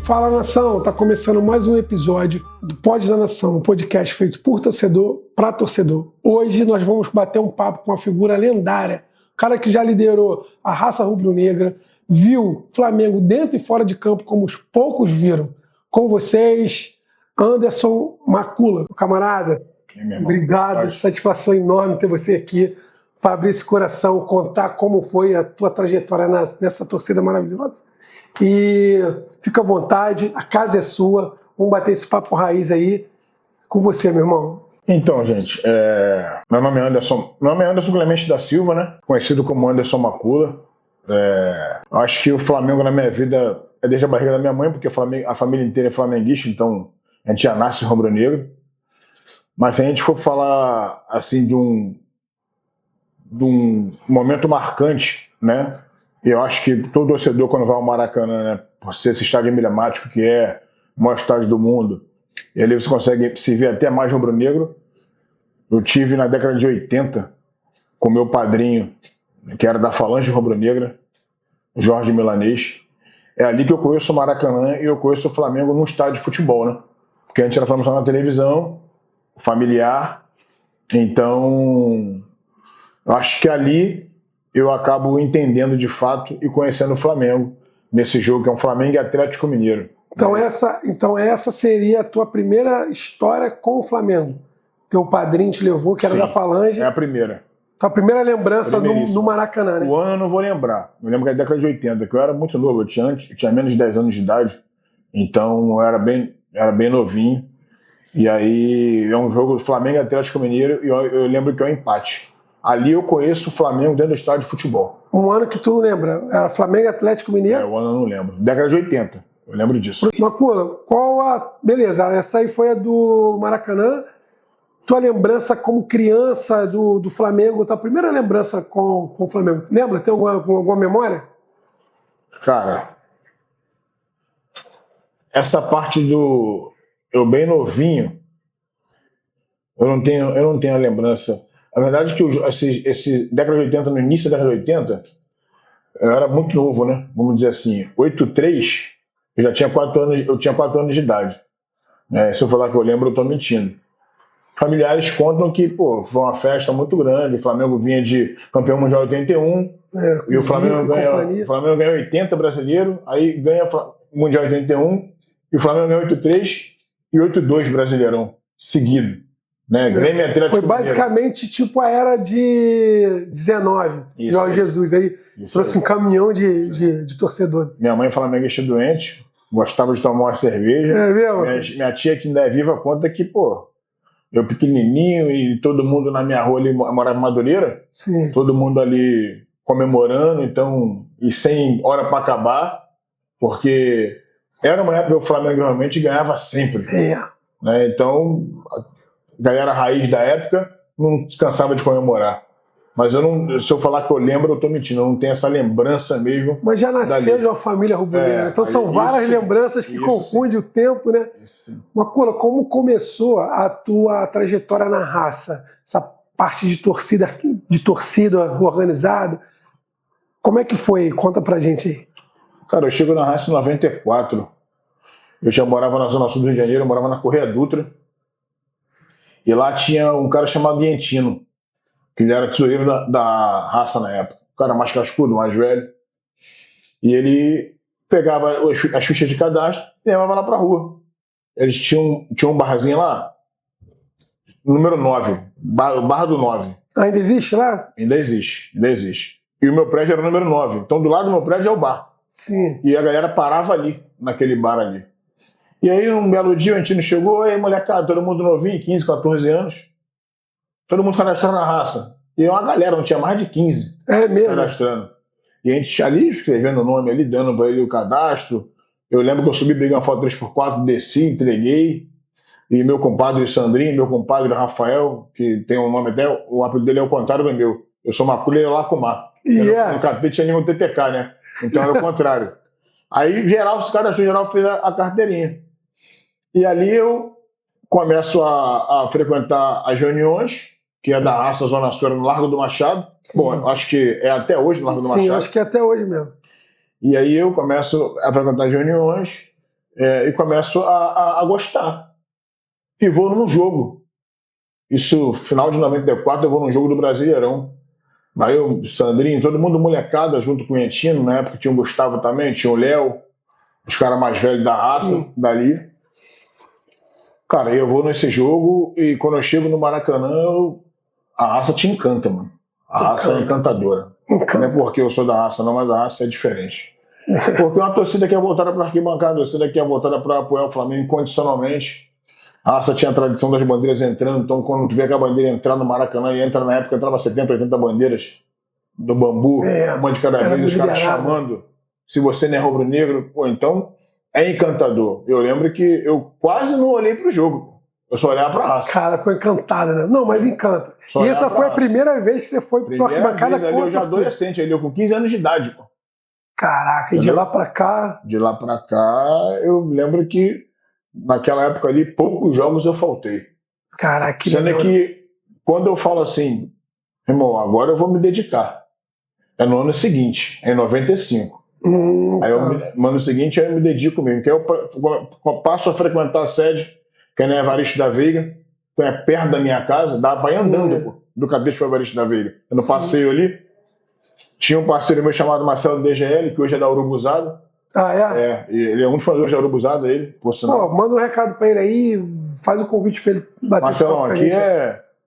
Fala, nação! Tá começando mais um episódio do Pod da Nação, um podcast feito por torcedor para torcedor. Hoje nós vamos bater um papo com uma figura lendária, um cara que já liderou a raça rubro-negra, viu Flamengo dentro e fora de campo como os poucos viram. Com vocês, Anderson Macula, camarada. Obrigado, satisfação enorme ter você aqui para abrir esse coração, contar como foi a tua trajetória nessa torcida maravilhosa. E fica à vontade, a casa é sua, vamos bater esse papo raiz aí com você, meu irmão. Então, gente, meu nome é Anderson Clemente da Silva, né? Conhecido como Anderson Macula. Acho que o Flamengo na minha vida é desde a barriga da minha mãe, porque a família inteira é flamenguista, então a gente já nasce rubro-negro. Mas se a gente for falar assim de um momento marcante, né? Eu acho que todo torcedor, quando vai ao Maracanã, né, por ser esse estádio emblemático que é o maior estádio do mundo, e ali você consegue se ver até mais rubro-negro. Eu tive na década de 80 com meu padrinho, que era da Falange Rubro-Negra, Jorge Milanês. É ali que eu conheço o Maracanã e eu conheço o Flamengo num estádio de futebol, né? Porque antes era Flamengo só na televisão, familiar. Então, eu acho que ali eu acabo entendendo de fato e conhecendo o Flamengo nesse jogo, que é um Flamengo e Atlético Mineiro. Então essa seria a tua primeira história com o Flamengo. Teu padrinho te levou, que era da Falange. É a primeira. Tua primeira lembrança no Maracanã, né? O ano eu não vou lembrar. Eu lembro que é da década de 80, que eu era muito novo. Eu tinha menos de 10 anos de idade. Então eu era bem novinho. E aí é um jogo do Flamengo e Atlético Mineiro e eu lembro que é um empate. Ali eu conheço o Flamengo dentro do estádio de futebol. Um ano que tu não lembra? Era Flamengo e Atlético Mineiro? O ano eu não lembro. Década de 80. Eu lembro disso. Macula, beleza, essa aí foi a do Maracanã. Tua lembrança como criança do Flamengo, tua primeira lembrança com o Flamengo. Lembra? Tem alguma memória? Cara, essa parte do eu bem novinho, eu não tenho a lembrança. A verdade é que esse década de 80, no início da década de 80, eu era muito novo, né? Vamos dizer assim, 83, eu tinha 4 anos de idade. Se eu falar que eu lembro, eu tô mentindo. Familiares contam que, foi uma festa muito grande, o Flamengo vinha de campeão mundial 81, e o Flamengo ganha 80 brasileiro, aí ganha o mundial 81, e o Flamengo ganha 83 e 82 brasileirão, seguido. Né? Grêmio Atlético Foi basicamente tipo a era de 19, Jorge Jesus. Aí trouxe um caminhão de torcedor. Minha mãe flamenguista doente, gostava de tomar uma cerveja. É mesmo? Minha tia, que ainda é viva, conta que, eu pequenininho e todo mundo na minha rua ali, morava em Madureira. Sim. Todo mundo ali comemorando, então, e sem hora para acabar, porque era uma época que o Flamengo realmente ganhava sempre. Né? Então, galera raiz da época não cansava de comemorar. Mas se eu falar que eu lembro, eu tô mentindo, eu não tenho essa lembrança mesmo. Mas já nasceu de uma família rubro-negra, então são várias lembranças que confundem o tempo, né? Macula, como começou a tua trajetória na raça? Essa parte de torcida organizada, como é que foi? Conta pra gente aí. Cara, eu chego na raça em 94. Eu já morava na Zona Sul do Rio de Janeiro, eu morava na Correia Dutra. E lá tinha um cara chamado Ientino, que ele era tesoureiro da raça na época. O cara mais cascudo, mais velho. E ele pegava as fichas de cadastro e levava lá pra rua. Eles tinham um barzinho lá, número 9, Barra do 9. Ainda existe lá? Ainda existe. E o meu prédio era o número 9. Então do lado do meu prédio é o bar. Sim. E a galera parava ali, naquele bar ali. E aí, um belo dia, o Antino chegou, aí, molecada, todo mundo novinho, 15, 14 anos, todo mundo cadastrando na raça. E uma galera, não tinha mais de 15 cadastrando. E a gente ali, escrevendo o nome ali, dando pra ele o cadastro. Eu lembro que eu subi, peguei uma foto 3x4, desci, entreguei. E meu compadre Sandrinho, meu compadre Rafael, que tem um nome até, o apelido dele é o contrário do meu. Eu sou Macula e ele é Lacomar. No carteiro tinha nenhum TTK, né? Então era o contrário. Aí, geral, esse cara geral fez a carteirinha. E ali eu começo a frequentar as reuniões, que é da raça Zona Sul, no Largo do Machado. Sim. Bom, acho que é até hoje no Largo do Machado. Sim, acho que é até hoje mesmo. E aí eu começo a frequentar as reuniões, e começo a gostar. E vou num jogo. Isso, final de 94, eu vou num jogo do Brasileirão. Aí eu, Sandrinho, todo mundo molecada junto com o Entino, na época tinha o Gustavo também, tinha o Léo, os caras mais velhos da raça, Sim. dali. Cara, eu vou nesse jogo e quando eu chego no Maracanã, a raça te encanta, mano. A raça é encantadora. Não é porque eu sou da raça, não, mas a raça é diferente. Porque uma torcida que é voltada para arquibancada, uma torcida que é voltada para apoiar o Flamengo incondicionalmente. A raça tinha a tradição das bandeiras entrando, então quando tu vê que a bandeira entrar no Maracanã, e entra na época, entrava 70, 80 bandeiras do bambu, uma de cada vez, os caras chamando. Se você não é rubro-negro, pô, então é encantador. Eu lembro que eu quase não olhei pro jogo. Eu só olhava pra raça. Cara, ficou encantada, né? Não, mas encanta. Só e essa foi a primeira vez que você foi pro arquibancada com eu já adolescente, ali eu com 15 anos de idade, pô. Caraca, e de lá pra cá? De lá pra cá, eu lembro que naquela época ali, poucos jogos eu faltei. Caraca, que sendo que quando eu falo assim, irmão, agora eu vou me dedicar. É no ano seguinte, é em 95. Aí no ano seguinte eu me dedico mesmo, que aí eu passo a frequentar a sede, que é na Evaristo da Veiga, que é perto da minha casa, dá pra ir andando, pô, do Catete para Evaristo da Veiga. No passeio ali, tinha um parceiro meu chamado Marcelo DGL, que hoje é da Urubuzada. Ah, é? Ele é um dos fundadores da Urubuzada, ele, por sinal. Pô, manda um recado pra ele aí, faz o convite pra ele bater. Marcelão,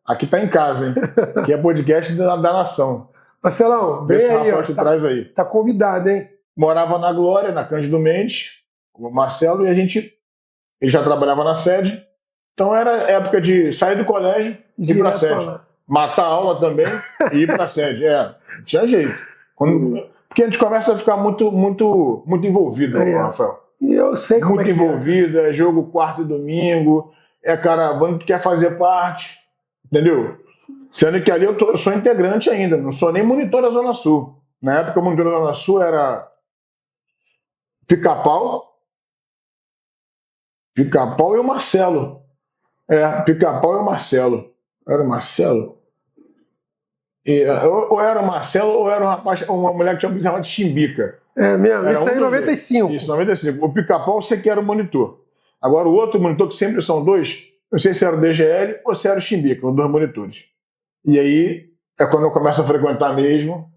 aqui tá em casa, hein? Aqui é podcast da nação. Marcelão, vem aí, ó, traz aí. Tá convidado, hein? Morava na Glória, na Cândido Mendes, com o Marcelo, e ele já trabalhava na sede. Então era época de sair do colégio e ir pra sede. Matar a aula também e ir pra sede. Tinha jeito. Porque a gente começa a ficar muito envolvido, Rafael. E eu sei como muito envolvido, é jogo quarto e domingo, caravana que quer fazer parte, entendeu? Sendo que ali eu sou integrante ainda, não sou nem monitor da Zona Sul. Na época o monitor da Zona Sul era Pica-Pau e o Marcelo. Pica-Pau e o Marcelo. Era o Marcelo? Ou era o Marcelo ou era um rapaz, uma mulher que tinha que chamar de Chimbica. É mesmo, isso aí em 95. Isso, 95. O Pica-Pau você que era o monitor. Agora o outro monitor, que sempre são dois, não sei se era o DGL ou se era o Chimbica, os dois monitores. E aí é quando eu começo a frequentar mesmo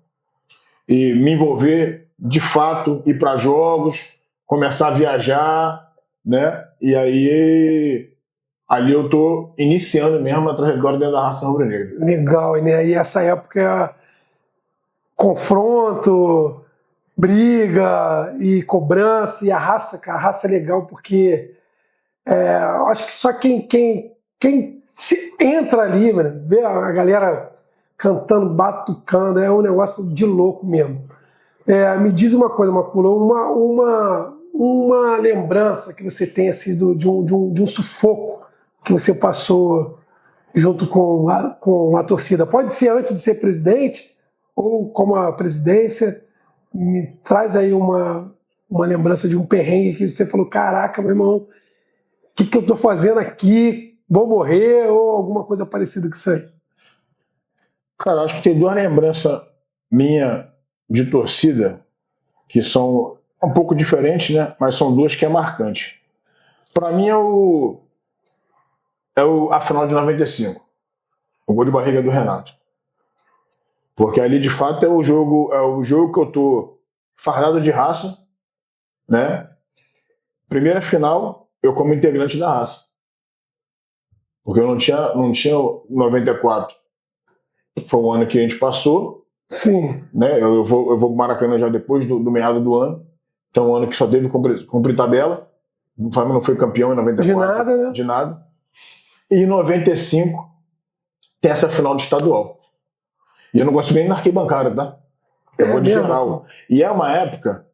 e me envolver de fato, ir para jogos, começar a viajar, né? E aí ali eu tô iniciando mesmo a trajetória dentro da raça rubro-negra. Legal, né? E essa época confronto, briga e cobrança, e a raça é legal porque acho que só quem entra ali, mano, vê a galera cantando, batucando, é um negócio de louco mesmo. Me diz uma coisa, Macula, uma lembrança que você tem assim, de um sufoco que você passou junto com a torcida. Pode ser antes de ser presidente ou como a presidência. Me traz aí uma lembrança de um perrengue que você falou, caraca, meu irmão, o que eu tô fazendo aqui? Vou morrer? Ou alguma coisa parecida com isso aí? Cara, acho que tem duas lembranças minhas de torcida que são um pouco diferentes, né? Mas são duas que é marcante. Para mim a final de 95. O gol de barriga do Renato. Porque ali, de fato, é o jogo que eu tô fardado de raça, né? Primeira final, eu como integrante da raça. Porque eu não tinha 94. Foi o ano que a gente passou. Sim. Né? Eu vou pro Maracanã já depois do meado do ano. Então, um ano que só teve cumprir tabela. O Flamengo não foi campeão em 94. De nada, né? De nada. E em 95 tem essa final de estadual. E eu não gosto nem na arquibancada, tá? Eu vou de geral. E é uma época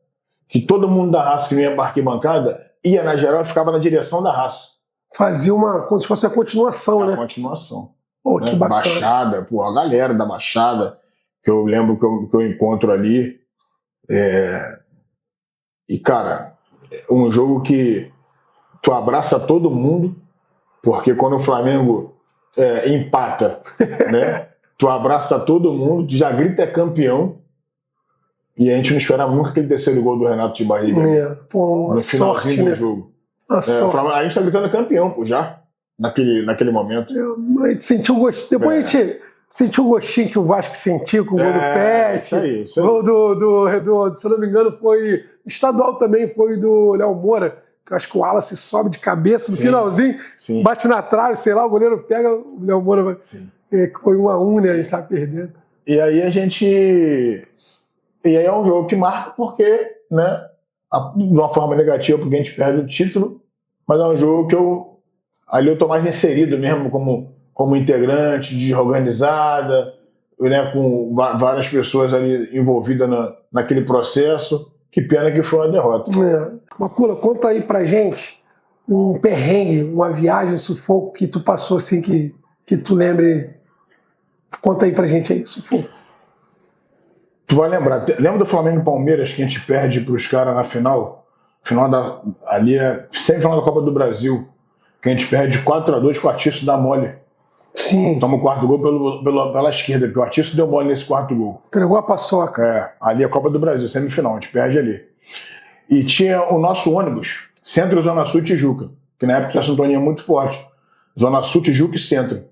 que todo mundo da raça que vinha pra arquibancada ia na geral e ficava na direção da raça. Fazia como se fosse a continuação, né? A continuação. Pô, que bacana. Baixada, a galera da Baixada, que eu lembro que eu encontro ali. E, cara, um jogo que tu abraça todo mundo, porque quando o Flamengo empata, né? Tu abraça todo mundo, tu já grita campeão, E a gente não esperava nunca aquele terceiro gol do Renato de barriga. Pô, uma no finalzinho sorte, do né? jogo. Sorte. A gente tá gritando campeão, pô, já. Naquele momento. A gente sentiu um gostinho. Depois a gente sentiu o gostinho que o Vasco sentiu com o gol do Pet. Isso aí. Gol do, se eu não me engano, foi. Estadual também foi do Léo Moura. Que eu acho que o Wallace sobe de cabeça no finalzinho, bate na trave, sei lá, o goleiro pega, o Léo Moura vai. Foi 1-1, né? A gente tá perdendo. E aí E aí é um jogo que marca porque, né, de uma forma negativa, porque a gente perde o título, mas é um jogo que ali eu tô mais inserido mesmo como integrante, de organizada, né, com várias pessoas ali envolvidas naquele processo. Que pena que foi uma derrota. Macula, conta aí pra gente um perrengue, uma viagem, um sufoco que tu passou assim, que tu lembre. Conta aí pra gente aí, sufoco. Tu vai lembrar, lembra do Flamengo e Palmeiras que a gente perde pros caras na final? Ali é semifinal da Copa do Brasil, que a gente perde 4-2 com o Atiço da mole. Sim. Toma o quarto gol pela esquerda, porque o Atiço deu mole nesse quarto gol. Entregou a paçoca. Ali é a Copa do Brasil, semifinal, a gente perde ali. E tinha o nosso ônibus, Centro, Zona Sul e Tijuca, que na época tinha sintonia muito forte. Zona Sul, Tijuca e Centro.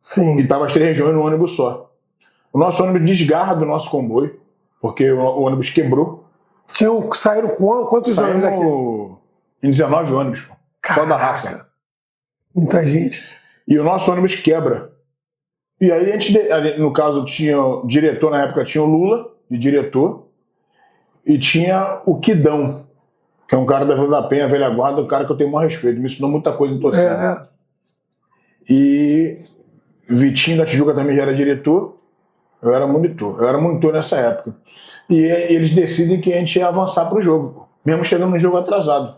Sim. E tava as 3 regiões no ônibus só. O nosso ônibus desgarra do nosso comboio, porque o ônibus quebrou. Saíram quantos ônibus daqui? Em 19 ônibus, pô. Só da raça. Muita gente. E o nosso ônibus quebra. E aí a gente, no caso, tinha o diretor, na época tinha o Lula, de diretor, e tinha o Quidão, que é um cara da Vila da Penha, velha guarda, um cara que eu tenho o maior respeito, me ensinou muita coisa em torcida. E Vitinho da Tijuca também já era diretor, eu era monitor nessa época. E eles decidem que a gente ia avançar para o jogo, mesmo chegando no jogo atrasado.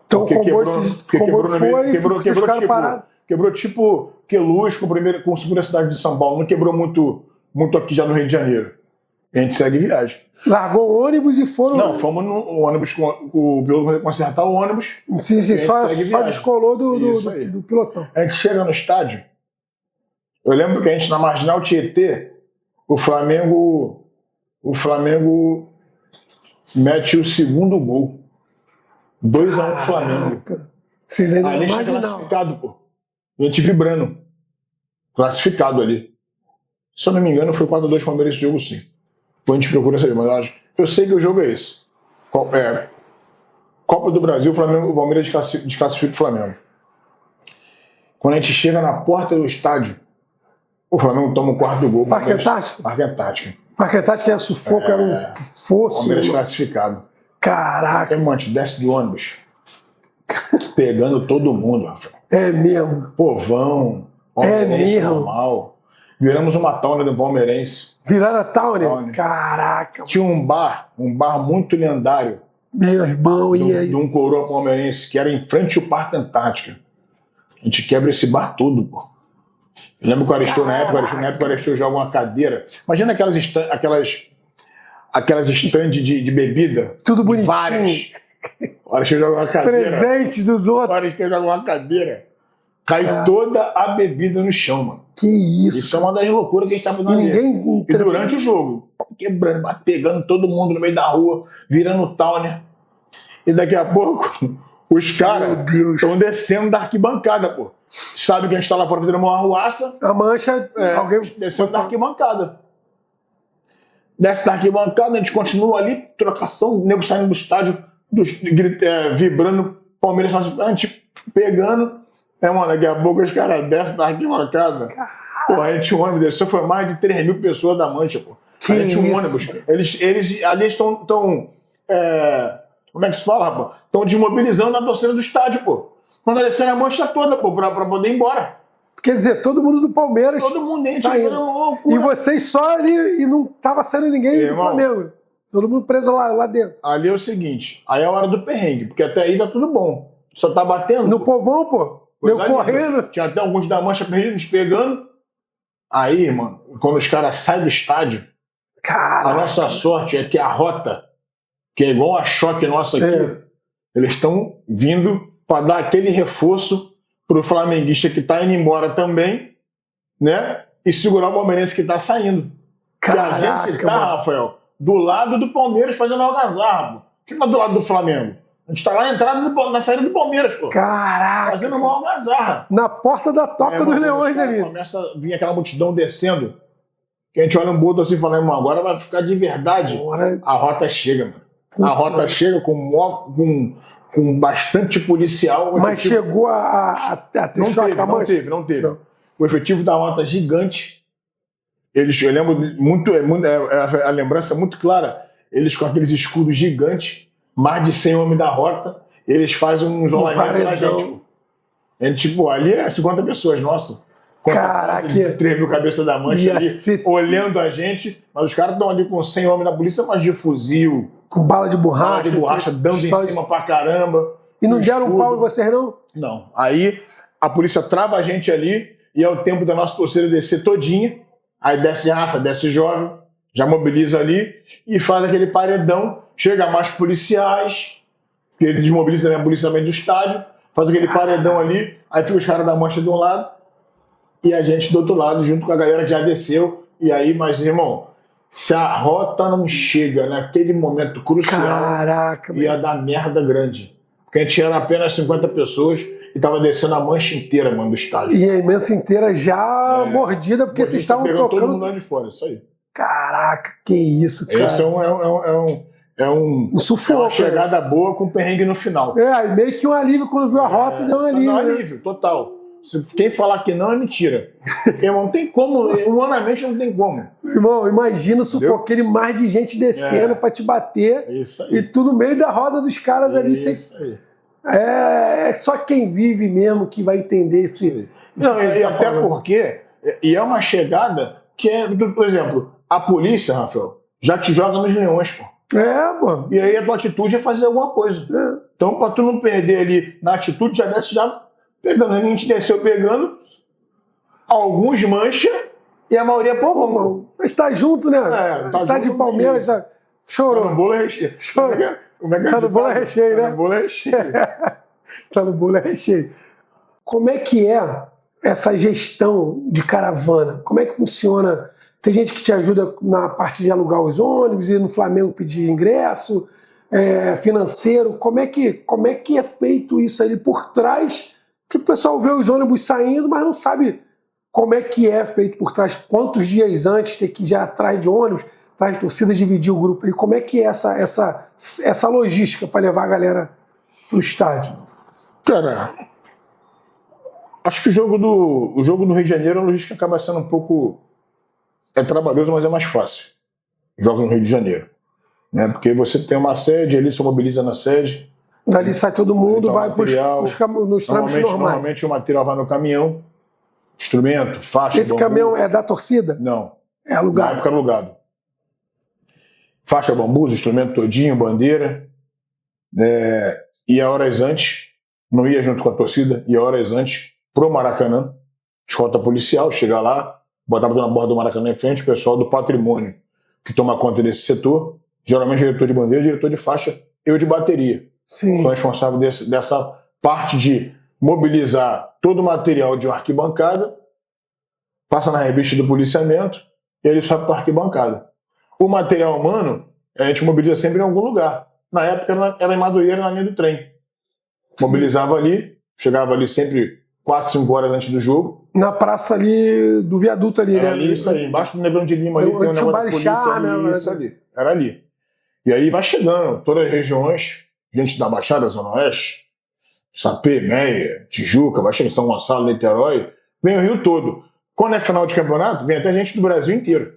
Então quebrou tipo Queluz com Segunda Cidade de São Paulo, não quebrou muito aqui já no Rio de Janeiro. E a gente segue viagem. Largou o ônibus e foram... Não, fomos no ônibus, o piloto consertar o ônibus. Sim, só descolou do pilotão. A gente chega no estádio, eu lembro que a gente na Marginal Tietê, o Flamengo mete o segundo gol. 2-1 pro Flamengo. Vocês ainda a gente tá classificado, pô. A gente vibrando. Classificado ali. Se eu não me engano, foi 4-2 Palmeiras esse jogo, sim. Depois a gente procura saber, mas eu sei que o jogo é esse. Copa do Brasil, o Palmeiras desclassifica o Flamengo. Quando a gente chega na porta do estádio, o Flamengo toma o quarto gol. Parque Antártico? Parque Antártico. Parque Antártico era sufoco, era um fosso. Palmeiras classificado. Caraca. Aí, mano, desce do ônibus. Pegando todo mundo, Rafael. É mesmo. Povão, palmeirense normal. Viramos uma towner do palmeirense. Viraram a towner? Caraca. Tinha um bar muito lendário. Meu irmão, e aí? De um coroa palmeirense, que era em frente ao Parque Antártica. A gente quebra esse bar todo, pô. Eu lembro que o Arestou, na época, o Arestou joga uma cadeira. Imagina aquelas estandes de bebida. Tudo bonitinho. Várias. O Arestou joga uma cadeira. Presentes dos outros. O Arestou joga uma cadeira. Cai toda a bebida no chão, mano. Que isso? Isso é uma das loucuras que a gente tá fazendo ali. E durante o jogo, quebrando, pegando todo mundo no meio da rua, virando towner. E daqui a pouco, os caras estão descendo da arquibancada, pô. Sabe que a gente tá lá fora fazendo uma arruaça. A mancha, alguém descendo da arquibancada. Desce da arquibancada, a gente continua ali, trocação, o nego saindo do estádio, vibrando, Palmeiras, a gente pegando. Mano, daqui a pouco os caras descem da arquibancada. Pô, a gente, o ônibus desceu, foi mais de 3 mil pessoas da mancha, pô. A gente, um ônibus. Eles ali estão. Como é que se fala, rapaz? Estão desmobilizando a torcida do estádio, pô. Quando desceram a mancha toda, pô, pra poder ir embora. Quer dizer, todo mundo do Palmeiras. Todo mundo saindo. E vocês só ali e não tava saindo ninguém do Flamengo. Todo mundo preso lá dentro. Ali é o seguinte, aí é a hora do perrengue, porque até aí tá tudo bom. Só tá batendo. No povão, pô. Deu correndo. Tinha até alguns da mancha perdidos pegando. Aí, mano, quando os caras saem do estádio, a nossa sorte é que a rota, que é igual a choque nossa aqui, eles estão vindo para dar aquele reforço pro flamenguista que tá indo embora também, né? E segurar o palmeirense que tá saindo. Porque a gente tá, Rafael, do lado do Palmeiras fazendo algazarra. Que não é do lado do Flamengo. A gente tá lá na entrada na saída do Palmeiras, pô. Caraca! Fazendo uma algazarra. Na porta da Toca dos Leões ali. Começa a vir aquela multidão descendo. Que a gente olha um boto assim e fala, irmão, agora vai ficar de verdade. Agora... A rota chega, mano. A rota chega com bastante policial. Mas chegou a ter choque a mancha? Não teve. Não. O efetivo da rota gigante. Eu lembro muito, a lembrança é muito clara. Eles com aqueles escudos gigantes, mais de 100 homens da rota, eles fazem um isolamento na gente. Pô. A gente, tipo, ali é 50 pessoas, nossa. Caraca! 3 mil cabeças da mancha ali, olhando a gente, mas os caras estão ali com 100 homens da polícia, mas de fuzil. Com bala de borracha. Dando em cima pra caramba. E não deram um pau em vocês, não? Não. Aí a polícia trava a gente ali e é o tempo da nossa torcida descer todinha. Aí desce raça, desce jovem, já mobiliza ali e faz aquele paredão. Chega mais policiais, que ele desmobiliza também a polícia também do estádio, faz aquele paredão ali, aí fica os caras da mancha de um lado e a gente do outro lado, junto com a galera que já desceu. E aí, mas, irmão, se a rota não chega naquele momento crucial, caraca, ia dar merda grande. Porque a gente era apenas 50 pessoas e tava descendo a mancha inteira, mano, do estádio. E a imensa inteira já mordida, porque vocês estavam tocando... todo mundo lá de fora, isso aí. Caraca, que isso, cara. Esse é um sufoco. É uma chegada boa com perrengue no final. E meio que um alívio quando viu a rota, deu um alívio. Dá um alívio, total. Quem falar que não é mentira. Porque, irmão, não tem como, humanamente não tem como. Irmão, imagina o sufoco, aquele mar de gente descendo pra te bater. Isso aí. E tu no meio da roda dos caras ali. Isso aí. É só quem vive mesmo que vai entender esse... Não, e até porque... E é uma chegada que é, por exemplo, a polícia, Rafael, já te joga nos leões, pô. Pô. E aí a tua atitude é fazer alguma coisa. Então, pra tu não perder ali na atitude, já desce já pegando. A gente desceu pegando, alguns mancha e a maioria, pô, vamos. Mas tá junto, né? Tá de Palmeiras, já chorou. Tá no bolo é recheio. Chorou. Tá no bolo é recheio, né? Tá no bolo é recheio. Tá no bolo é recheio. Como é que é essa gestão de caravana? Como é que funciona? Tem gente que te ajuda na parte de alugar os ônibus, ir no Flamengo pedir ingresso, financeiro. Como é que é feito isso aí por trás? Que o pessoal vê os ônibus saindo, mas não sabe como é que é feito por trás. Quantos dias antes tem que ir já atrás de ônibus, atrás de torcida, dividir o grupo. E como é que é essa logística para levar a galera pro estádio? Cara, acho que o jogo do Rio de Janeiro, a logística acaba sendo um pouco... É trabalhoso, mas é mais fácil. Joga no Rio de Janeiro. Né? Porque você tem uma sede, ali se mobiliza na sede. Dali sai todo mundo, então, vai nos trâmites normais. Normalmente o material vai no caminhão, instrumento, faixa, Esse bambu. caminhão é da torcida? Não. É alugado? Na época alugado. Faixa, bambu, instrumento todinho, bandeira. Ia horas antes, não ia junto com a torcida, ia horas antes pro Maracanã, escolta policial, chega lá, botava na borda do Maracanã em frente, o pessoal do patrimônio que toma conta desse setor, geralmente diretor de bandeira, diretor de faixa, eu de bateria. Sim. Sou responsável dessa parte de mobilizar todo o material de uma arquibancada, passa na revista do policiamento e ele sobe para a arquibancada. O material humano, a gente mobiliza sempre em algum lugar. Na época era em Madureira, na linha do trem. Mobilizava ali, chegava ali sempre 4, 5 horas antes do jogo. Na praça ali do viaduto ali, né? Ali, isso aí, embaixo do Negrão de Lima ali, tem um negócio da polícia ali, isso ali. Era ali. E aí vai chegando, todas as regiões, gente da Baixada, Zona Oeste, Sapê, Meia, Tijuca, vai chegando São Gonçalo, Niterói, vem o Rio todo. Quando é final de campeonato, vem até gente do Brasil inteiro.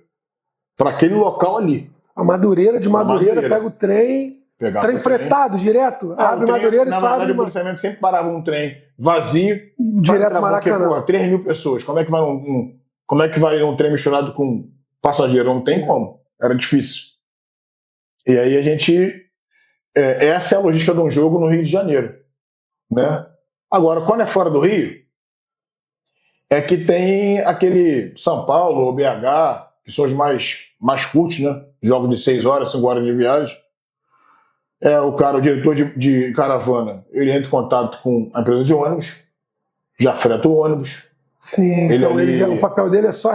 Para aquele local ali. A Madureira, de Madureira, pega o trem... Trem fretado, direto? Abre Madureira e só abre... O policiamento sempre parava um trem vazio... Direto Maracanã. Porque, 3 mil pessoas. Como é que vai um trem misturado com passageiro? Não tem como. Era difícil. E aí a gente... essa é a logística de um jogo no Rio de Janeiro. Né? Agora, quando é fora do Rio, é que tem aquele São Paulo ou BH, que são os mais curtos, né? Jogos de 6 horas, 5 horas de viagem. O diretor de caravana, ele entra em contato com a empresa de ônibus, já freta o ônibus. Sim, então o papel dele é só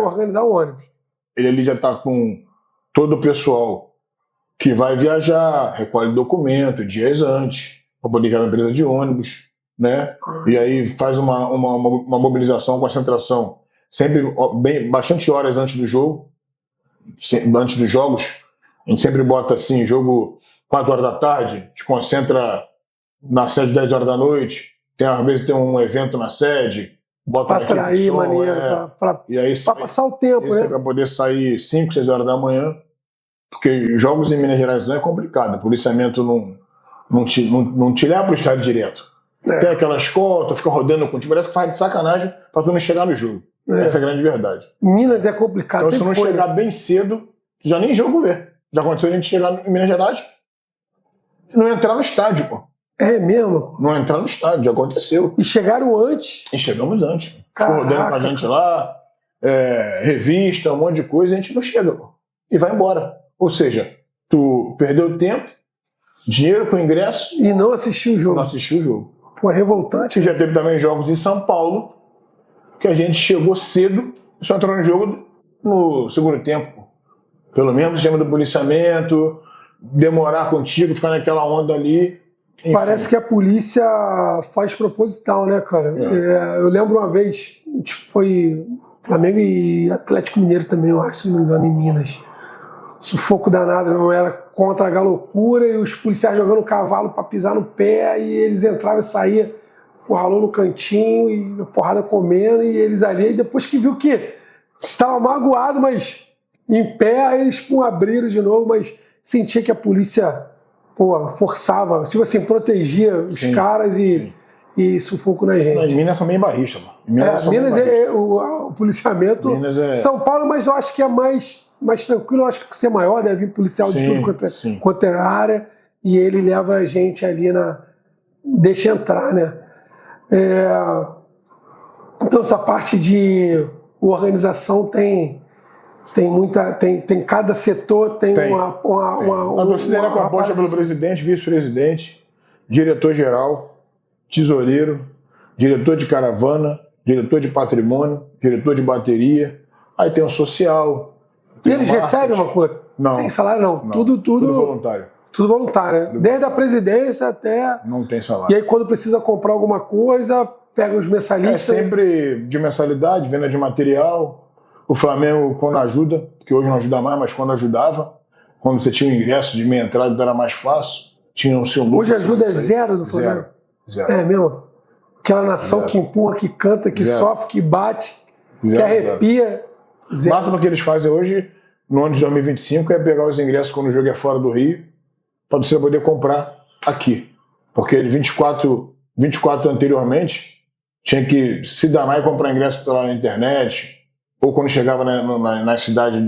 organizar o ônibus. Ele ali já está com todo o pessoal que vai viajar recolhe documento dias antes, para poder ir à empresa de ônibus, né? E aí faz uma mobilização, concentração, sempre bastante horas antes do jogo, antes dos jogos. A gente sempre bota assim, jogo 4 horas da tarde, a gente concentra na sede 10 horas da noite, às vezes tem um evento na sede, bota para atrair, maneiro, para passar o tempo, né? Para poder sair 5, 6 horas da manhã, porque jogos em Minas Gerais não é complicado, o policiamento não te leva para o estádio direto. Tem aquela escolta, fica rodando com o time, parece que faz de sacanagem para tu não chegar no jogo. Essa é a grande verdade. Minas é complicado. Então, se não chegar bem cedo, já nem jogo vê. Já aconteceu a gente chegar em Minas Gerais e não entrar no estádio, pô. É mesmo? Não entrar no estádio, já aconteceu. E chegaram antes? E chegamos antes. Ficou rodando com a gente lá, revista, um monte de coisa, e a gente não chega, pô. E vai embora. Ou seja, tu perdeu tempo, dinheiro com ingresso. E não assistiu o jogo. Não assistiu o jogo. Pô, é revoltante. E já teve também jogos em São Paulo, que a gente chegou cedo e só entrou no jogo no segundo tempo. Pelo menos o sistema do policiamento, demorar contigo, ficar naquela onda ali. Enfim. Parece que a polícia faz proposital, né, cara? Eu lembro uma vez, a gente foi Flamengo e Atlético Mineiro também, eu acho, se não me engano, em Minas. Sufoco danado, não era contra a galocura, e os policiais jogando cavalo para pisar no pé, e eles entravam e saíam, o ralou no cantinho, e a porrada comendo, e eles ali, e depois que viu que estava magoado, mas em pé, aí eles abriram de novo, mas sentia que a polícia forçava, tipo assim, protegia os caras e sufoco na gente. Mas Minas são bem barristas, mano. Minas o policiamento. São Paulo, mas eu acho que é mais tranquilo, eu acho que por ser maior, deve vir policial de tudo quanto é área, e ele leva a gente ali deixa entrar, né? Então essa parte de organização tem cada setor tem. A torcida é composta pelo presidente, vice-presidente, diretor-geral, tesoureiro, diretor de caravana, diretor de patrimônio, diretor de bateria, aí tem o social. E eles recebem uma coisa? Não. Tem salário não. Tudo voluntário. Tudo voluntário. Desde a presidência até... Não tem salário. E aí quando precisa comprar alguma coisa, pega os mensalistas. É sempre de mensalidade, venda de material. O Flamengo, quando ajuda, porque hoje não ajuda mais, mas quando ajudava, quando você tinha um ingresso de meia entrada, era mais fácil. Tinha o seu lucro. Hoje a ajuda é zero do Flamengo? Zero. É mesmo? Aquela nação que empurra, que canta, que sofre, que bate, que arrepia. O máximo que eles fazem hoje, no ano de 2025, é pegar os ingressos quando o jogo é fora do Rio, para você poder comprar aqui. Porque 24 anteriormente, tinha que se danar e comprar ingresso pela internet, ou quando chegava na cidade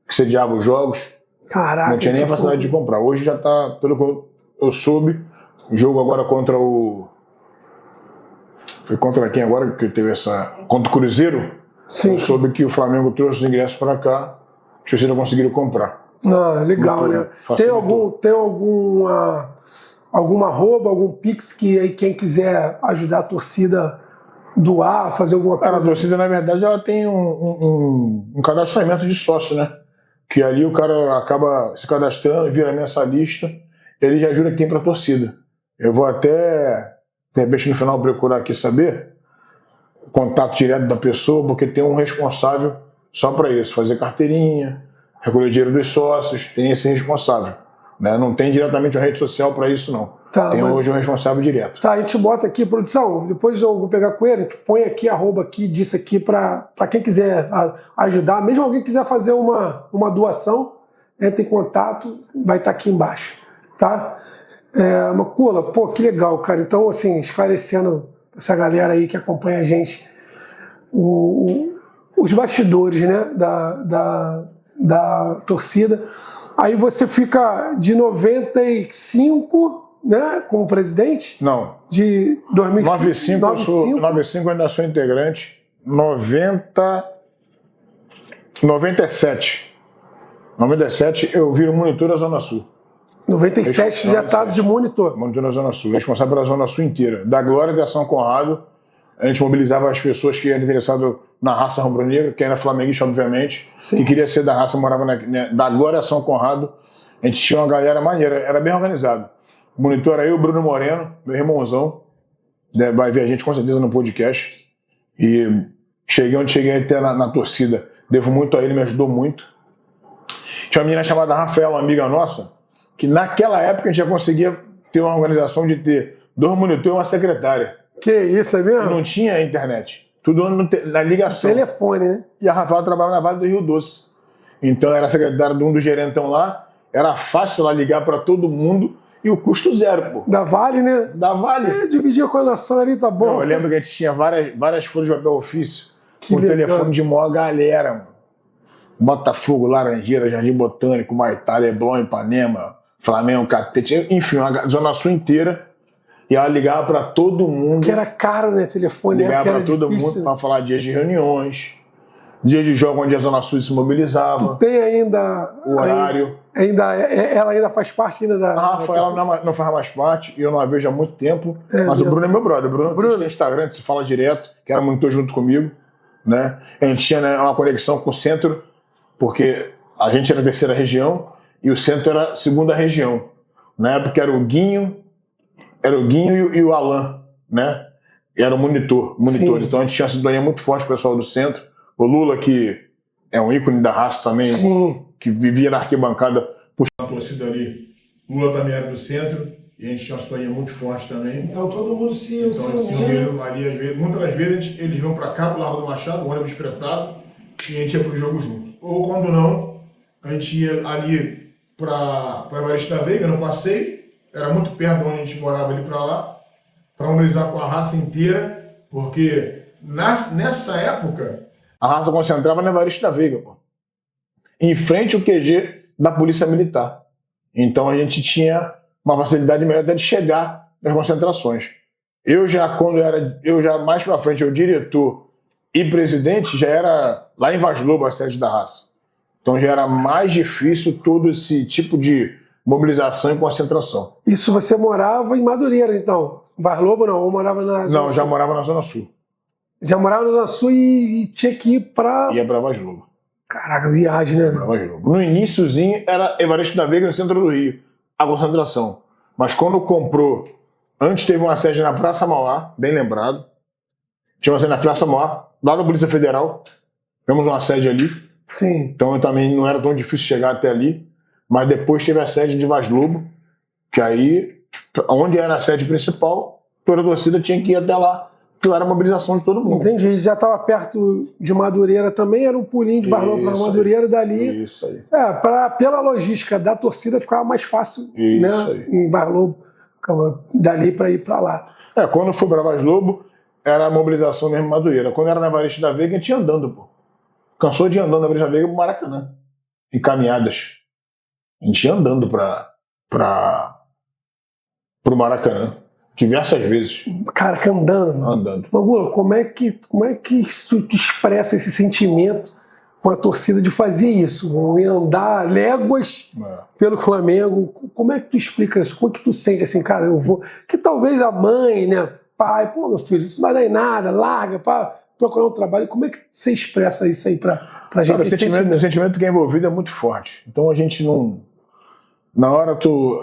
que sediava os jogos. Caraca, não tinha nem a facilidade de comprar. Hoje já está, pelo que eu soube, o jogo agora contra o... Foi contra quem agora que teve essa... Contra o Cruzeiro? Sim. Eu soube que o Flamengo trouxe os ingressos para cá, as pessoas não conseguiram comprar. Legal, né? Tem alguma arroba, algum pix que aí quem quiser ajudar a torcida doar, fazer alguma coisa? A torcida, na verdade, ela tem um cadastramento de sócio, né? Que ali o cara acaba se cadastrando, vira mensalista, ele já ajuda quem para a torcida. Eu vou até, de repente, no final procurar aqui saber o contato direto da pessoa, porque tem um responsável só para isso, fazer carteirinha, recolher dinheiro dos sócios, tem esse responsável. Né? Não tem diretamente uma rede social para isso, não. Tem hoje um responsável direto. Tá, a gente bota aqui, produção, depois eu vou pegar com ele, a gente põe aqui, arroba aqui, disso aqui, para quem quiser ajudar, mesmo alguém quiser fazer uma doação, entra em contato, vai estar aqui embaixo, tá? Macula, pô, que legal, cara. Então, assim, esclarecendo essa galera aí que acompanha a gente, os bastidores, né, da torcida. Aí você fica de 95... Né, como presidente? Não. De 2005? 95 eu ainda sou integrante. 97 eu viro monitor da Zona Sul. 97 já está de monitor. Monitor da Zona Sul, responsável pela Zona Sul inteira. Da Glória da São Conrado A gente mobilizava as pessoas que eram interessadas na raça rubro-negra, que era flamenguista, obviamente, Sim. que queria ser da raça, morava da Glória São Conrado. A gente tinha uma galera maneira, era bem organizado. O monitor era eu, Bruno Moreno, meu irmãozão, vai ver a gente com certeza no podcast. E cheguei onde cheguei até na torcida. Devo muito a ele, me ajudou muito. Tinha uma menina chamada Rafaela, uma amiga nossa, que naquela época a gente já conseguia ter uma organização de ter 2 monitores e uma secretária. Que isso, é mesmo? E não tinha internet. Tudo na ligação. Telefone, né? E a Rafaela trabalhava na Vale do Rio Doce. Então era secretária de um dos gerentão lá. Era fácil lá ligar para todo mundo e o custo zero, pô. Da Vale, né? Da Vale. Dividir com a nação ali, tá bom. Não, eu lembro que a gente tinha várias folhas de papel ofício com legal. telefone de maior galera, mano. Botafogo, Laranjeira, Jardim Botânico, Maitá, Leblon, Ipanema, Flamengo, Catete, enfim, a Zona Sul inteira. E ela ligava para todo mundo. Que era caro, né? Telefone. Ligava para todo difícil. mundo para falar dias de reuniões, dias de jogo onde a Zona Sul se mobilizava. Tem ainda... O horário. Ela ainda faz parte ainda da... A Rafaela não faz mais parte, e eu não a vejo há muito tempo. Mas o Bruno é meu brother. O Bruno tem Instagram, a gente se fala direto, que era monitor junto comigo. Né? A gente tinha, né, uma conexão com o centro, porque a gente era a 3ª região e o centro era a 2ª região. Na época era o Guinho e o Alan, né? E era o monitor. Então a gente tinha uma sintonia muito forte com o pessoal do centro. O Lula, que é um ícone da raça também, Sim. que vivia na arquibancada puxando a torcida ali. O Lula também era do centro e a gente tinha uma sintonia muito forte também. Então todo mundo se uniram ali. Muitas das vezes eles vinham para cá, pro Largo do Machado, o ônibus fretado, e a gente ia pro jogo junto. Ou quando não, a gente ia ali para Evaristo da Veiga, no passeio. Era muito perto de onde a gente morava, ali para lá, para mobilizar com a raça inteira, porque nessa época a raça concentrava na Evaristo da Veiga, pô, em frente ao QG da Polícia Militar. Então a gente tinha uma facilidade melhor até de chegar nas concentrações. Eu já mais para frente, eu diretor e presidente, já era lá em Vaz Lobo, a sede da raça. Então já era mais difícil todo esse tipo de mobilização e concentração. Isso você morava em Madureira, então? Vaz Lobo não? Ou morava na Zona Sul? Não, já morava na Zona Sul. Já morava na Zona Sul e tinha que ir pra... Ia pra Vaz Lobo. Caraca, viagem, né? Pra Vaz Lobo. No iniciozinho era Evaristo da Veiga, no centro do Rio, a concentração. Mas quando comprou, antes teve uma sede na Praça Mauá, bem lembrado. Tinha uma sede na Praça Mauá, lá da Polícia Federal. Tivemos uma sede ali. Sim. Então também não era tão difícil chegar até ali. Mas depois teve a sede de Vaz Lobo, que aí, onde era a sede principal, toda a torcida tinha que ir até lá, que lá era a mobilização de todo mundo. Entendi. Já estava perto de Madureira também, era um pulinho de Vaz Lobo para Madureira, dali. Isso aí. Pela logística da torcida ficava mais fácil, né? Aí. Em Vaz Lobo, dali para ir para lá. Quando fui para Vaz Lobo, era a mobilização mesmo em Madureira. Quando era na Evaristo da Veiga, a gente ia andando, pô. Cansou de ir andando na Evaristo da Veiga pro Maracanã, em caminhadas. A gente ia andando pro Maracanã, diversas vezes. Caraca, andando. Andando. Magula, como é que tu expressa esse sentimento com a torcida de fazer isso? Andar léguas pelo Flamengo. Como é que tu explica isso? Como é que tu sente assim, cara, eu vou... Que talvez a mãe, né, pai, pô, meu filho, isso não vai dar em nada, larga para procurar um trabalho. Como é que você expressa isso aí pra gente? O sentimento que é envolvido é muito forte. Então a gente não... Na hora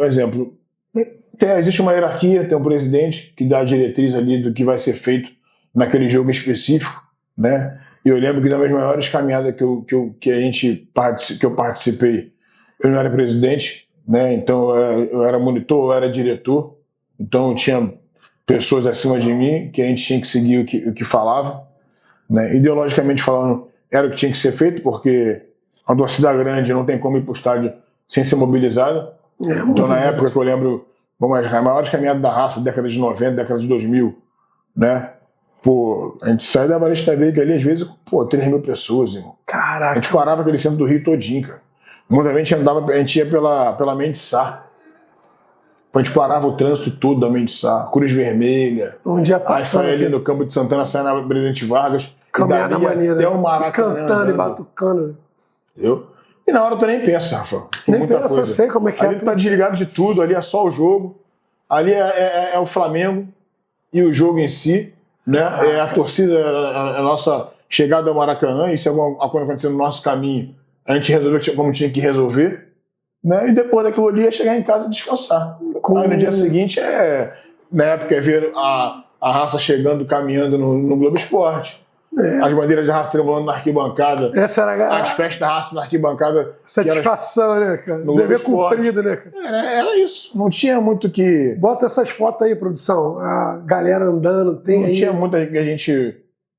exemplo, existe uma hierarquia, tem um presidente que dá a diretriz ali do que vai ser feito naquele jogo específico, né? E eu lembro que nas minhas maiores caminhadas que eu participei, eu não era presidente, né? Então eu era monitor, eu era diretor, então tinha pessoas acima de mim que a gente tinha que seguir o que falava, né? Ideologicamente falando, era o que tinha que ser feito, porque a torcida grande não tem como ir para o estádio sem ser mobilizada. Então na época que eu lembro, as maiores caminhadas da raça, década de 90, década de 2000, né? Pô, a gente sai da Evaristo da Veiga ali, às vezes, 3 mil pessoas, irmão. Caraca. A gente parava aquele centro do Rio todinho, cara. Muita gente a gente ia pela Mendes-Sá. A gente parava o trânsito todo da Mendes-Sá, Cruz Vermelha. Um dia passando. Aí saia ali no Campo de Santana, saia na Presidente Vargas. Caminhada maneira. Até o Maracanã. Cantando e batucando. Entendeu? E na hora tu nem pensa, Rafa. Nem pensa, eu sei como é que ali tu tá desligado de tudo, ali é só o jogo. Ali é o Flamengo e o jogo em si. né? A torcida, a nossa chegada ao Maracanã, isso é alguma coisa acontecendo no nosso caminho, a gente resolveu como tinha que resolver, né? E depois daquilo ali ia chegar em casa e descansar. Aí no dia seguinte, na época, ver a raça chegando, caminhando no Globo Esporte. As bandeiras de raça tremulando na arquibancada. Essa era as festas da raça na arquibancada. Satisfação, né, cara? Dever cumprido, né, cara? Era isso. Não tinha muito que... Bota essas fotos aí, produção. A galera andando, tem não aí... tinha muito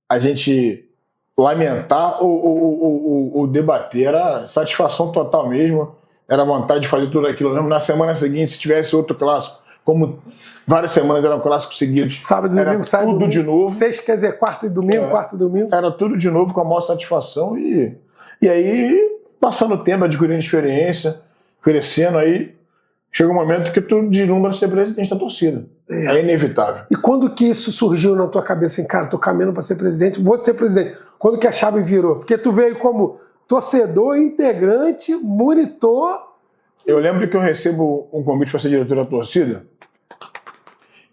a gente lamentar ou debater. Era satisfação total mesmo. Era vontade de fazer tudo aquilo mesmo. Na semana seguinte, se tivesse outro clássico, como várias semanas eram clássicos seguidos, sábado e domingo, tudo domingo, de novo. Sexta, quer dizer, quarta e domingo, quarta e domingo. Era tudo de novo com a maior satisfação. E aí, passando o tempo, adquirindo experiência, crescendo, aí chega um momento que tu deslumbra ser presidente da torcida. É inevitável. E quando que isso surgiu na tua cabeça, assim, cara, tô caminhando para ser presidente, vou ser presidente? Quando que a chave virou? Porque tu veio como torcedor, integrante, monitor. Eu lembro que eu recebo um convite para ser diretor da torcida.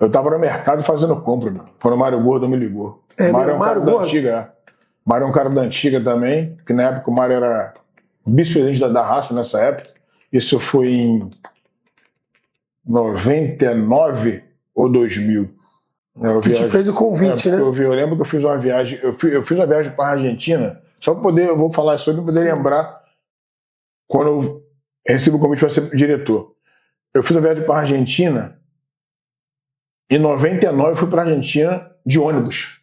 Eu estava no mercado fazendo compra, quando o Mário Gordo me ligou. Mário é um cara da antiga. Mário é um cara da antiga também, que na época o Mário era vice-presidente da raça nessa época. Isso foi em 99 ou 2000. Que te fez o convite, né? Eu lembro que eu fiz uma viagem. Eu fiz uma viagem para a Argentina, só para poder, eu vou falar sobre, para poder lembrar quando eu recebi o convite para ser diretor. Eu fiz uma viagem para a Argentina. Em 99 eu fui para a Argentina de ônibus.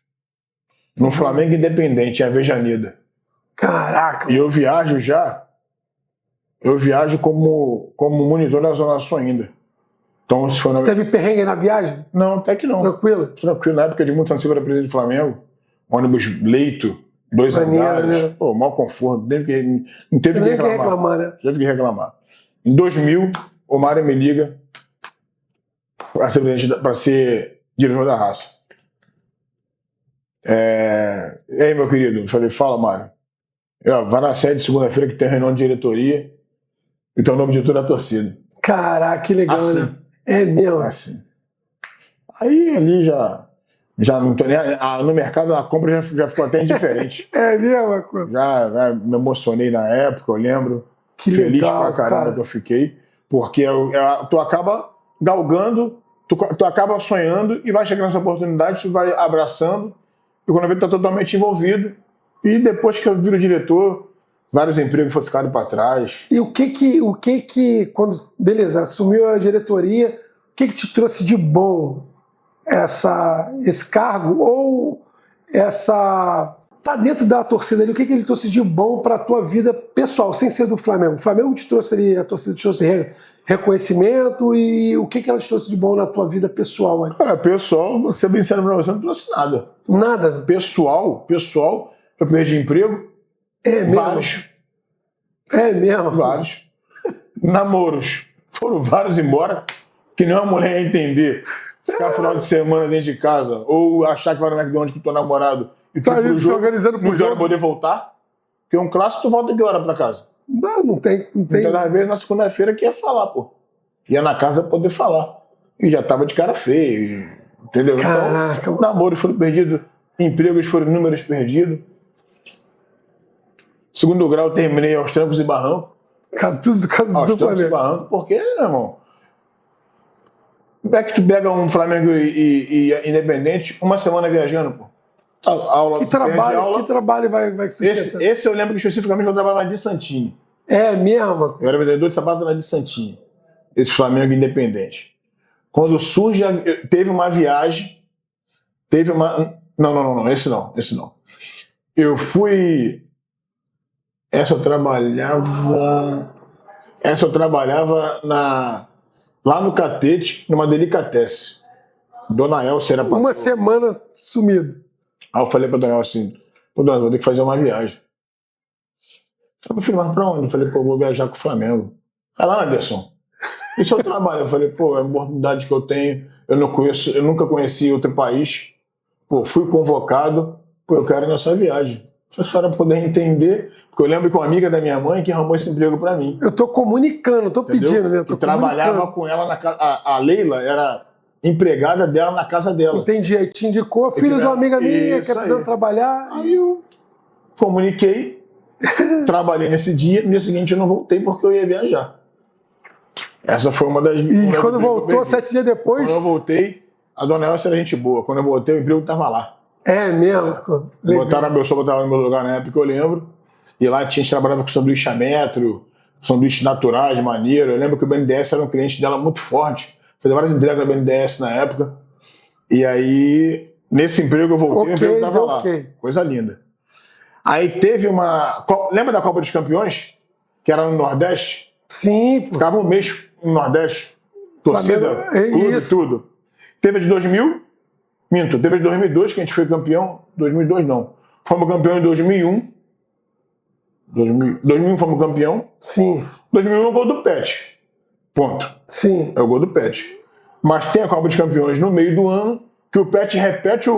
No Flamengo Independente, em Avejaneda. Caraca! E eu viajo como monitor da Zona Sul ainda. Então, se for Teve perrengue na viagem? Não, até que não. Tranquilo? Tranquilo. Na época de muito Santos era presidente do Flamengo. Ônibus leito, 2 andares. Né? Pô, maior conforto. Não teve que reclamar. Né? Teve que reclamar. Em 2000, o Mário me liga para ser diretor da raça. E aí, meu querido? Eu falei, fala, Mário. Vai na sede de segunda-feira que tem reunião de diretoria e tem o nome de diretor da torcida. Caraca, que legal, assim, né? É mesmo. Assim. Aí ali já não tô nem... no mercado a compra já ficou até indiferente. É mesmo? Já me emocionei na época, eu lembro. Que feliz legal, pra caramba, cara. Que eu fiquei. Porque tu acaba galgando, tu acaba sonhando e vai chegando nessa oportunidade, tu vai abraçando e quando tu tá totalmente envolvido. E depois que eu viro diretor, vários empregos foram ficando para trás. E o que quando, beleza, assumiu a diretoria, o que te trouxe de bom esse cargo? Ou tá dentro da torcida ali, o que ele trouxe de bom para a tua vida pessoal, sem ser do Flamengo? O Flamengo te trouxe ali, a torcida te trouxe reconhecimento, e o que ela te trouxe de bom na tua vida pessoal? Ali? Pessoal, vou ser bem sincero pra você, não trouxe nada. Nada? Pessoal, eu perdi emprego. É mesmo? Vários. É mesmo? Vários. Namoros. Foram vários embora, que nem uma mulher ia entender. Ficar final de semana dentro de casa, ou achar que vai no McDonald's com o teu namorado e tu se organizando pro jogo. Poder voltar. Porque um clássico, tu volta que hora pra casa? Não tem. Então, às vezes, na segunda-feira que ia falar, pô. Ia na casa poder falar. E já tava de cara feio, entendeu? Caraca. Então, namoros foram perdidos, empregos foram números perdidos. Segundo grau, eu terminei aos trancos e barrancos. Tudo aos trancos e barrancos. Por quê, meu irmão? Como é que tu pega um Flamengo e Independente uma semana viajando, pô? Aula, que trabalho vai sustentar? Esse eu lembro que especificamente eu trabalhava na de Santini. É mesmo? Eu era vendedor de sapato na de Santini. Esse Flamengo Independente. Quando surge, teve uma viagem, Não, esse não. Eu fui... Essa eu trabalhava lá no Catete, numa delicatesse. Dona Elcia era patroa. Uma semana sumido. Aí eu falei pra Dona Elcia assim, Dona, vou ter que fazer uma viagem. Eu falei, mas pra onde? Eu falei, vou viajar com o Flamengo. Ela, Anderson, isso é o trabalho. Eu falei, é uma oportunidade que eu tenho, eu nunca conheci outro país. Fui convocado, eu quero ir nessa viagem. Se a senhora puder entender, porque eu lembro que uma amiga da minha mãe que arrumou esse emprego pra mim. Eu tô comunicando, tô pedindo, né? Eu trabalhava com ela na casa. A Leila era empregada dela na casa dela. Entendi. Aí te indicou, filho de uma amiga minha, que é precisando trabalhar. Aí eu comuniquei, trabalhei nesse dia, no dia seguinte eu não voltei porque eu ia viajar. Essa foi uma das... E quando voltou, 7 dias depois... Quando eu voltei, a dona Elsa era gente boa. Quando eu voltei, o emprego estava lá. É mesmo? Botaram no meu lugar na época, eu lembro. E lá a gente trabalhava com sanduíche a metro, sanduíches naturais, maneiro. Eu lembro que o BNDES era um cliente dela muito forte. Fazia várias entregas do BNDES na época. E aí, nesse emprego eu voltei, o emprego estava lá. Coisa linda. Aí teve uma... Lembra da Copa dos Campeões? Que era no Nordeste? Sim. Ficava um mês no Nordeste. Torcida, tudo. Teve a de 2000, teve a de 2002, que a gente foi campeão. 2002 não. Fomos campeão em 2001. 2001 fomos campeão. Sim. 2001 é o gol do Pet. Ponto. Sim. É o gol do Pet. Mas tem a Copa dos Campeões no meio do ano, que o Pet repete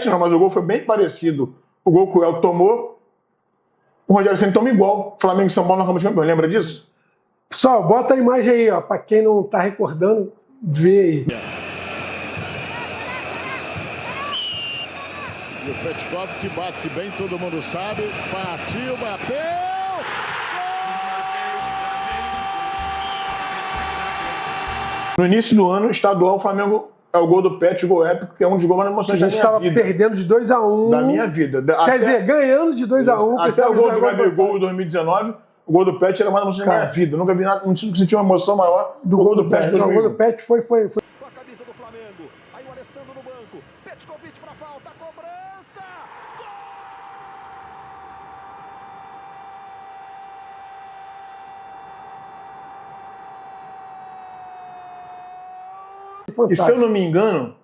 não, mas o gol foi bem parecido. O gol que o El tomou, o Rogério Ceni toma igual. Flamengo e São Paulo na Copa dos Campeões. Lembra disso? Pessoal, bota a imagem aí, ó, pra quem não tá recordando, vê aí. E o Petkov te bate bem, todo mundo sabe. Partiu, bateu! No início do ano, estadual, o Flamengo é o gol do Pet, o gol épico, que é um dos gols mais emocionantes da minha vida. A gente estava perdendo de 2-1. Da minha vida. Quer dizer, ganhando de 2-1. Até o gol do Gabigol em 2019, o gol do Pet era mais emocionante da minha vida. Eu nunca vi nada, não senti uma emoção maior do gol do Pet. O gol do Pet foi. Com a camisa do Flamengo. Aí o Alessandro no banco. Petkovic pra falta, cobrança! E se eu não me engano,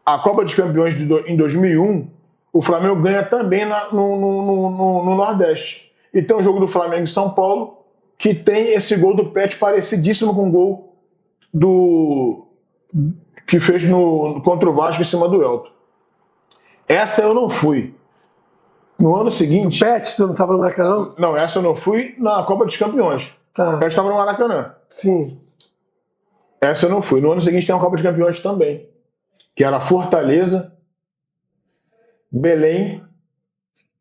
a Copa dos Campeões em 2001, o Flamengo ganha também no Nordeste. E tem um jogo do Flamengo em São Paulo que tem esse gol do Pet parecidíssimo com o gol que fez contra o Vasco em cima do Elton. Essa eu não fui. No ano seguinte... O Pet, tu não estava no Maracanã? Não, essa eu não fui na Copa dos Campeões. Tá. O Pet estava no Maracanã. Sim. Essa eu não fui. No ano seguinte tem uma Copa dos Campeões também, que era Fortaleza, Belém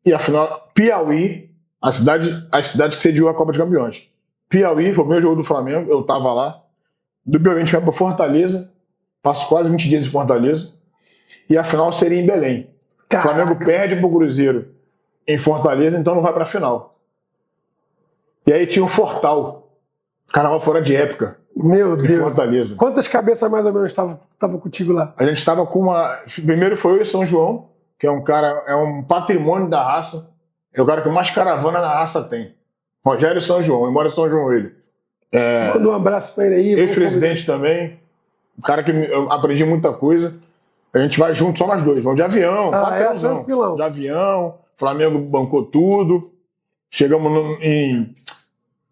e a final Piauí, a cidade que sediou a Copa dos Campeões. Piauí foi o primeiro jogo do Flamengo, eu estava lá. Do Piauí a gente vai para Fortaleza, passo quase 20 dias em Fortaleza, e a final seria em Belém. Caraca. O Flamengo perde para o Cruzeiro em Fortaleza, então não vai para a final. E aí tinha o Fortal, carnaval fora de época. Meu Deus. Em Fortaleza. Quantas cabeças mais ou menos estavam contigo lá? A gente estava com uma... Primeiro foi eu e São João, que é um cara, é um patrimônio da raça. É o cara que mais caravana na raça tem. Rogério São João, embora São João ele. Manda um abraço pra ele aí. Ex-presidente também. Um cara que eu aprendi muita coisa. A gente vai junto, só nós dois. Vamos de avião, tranquilão. De avião, Flamengo bancou tudo. Chegamos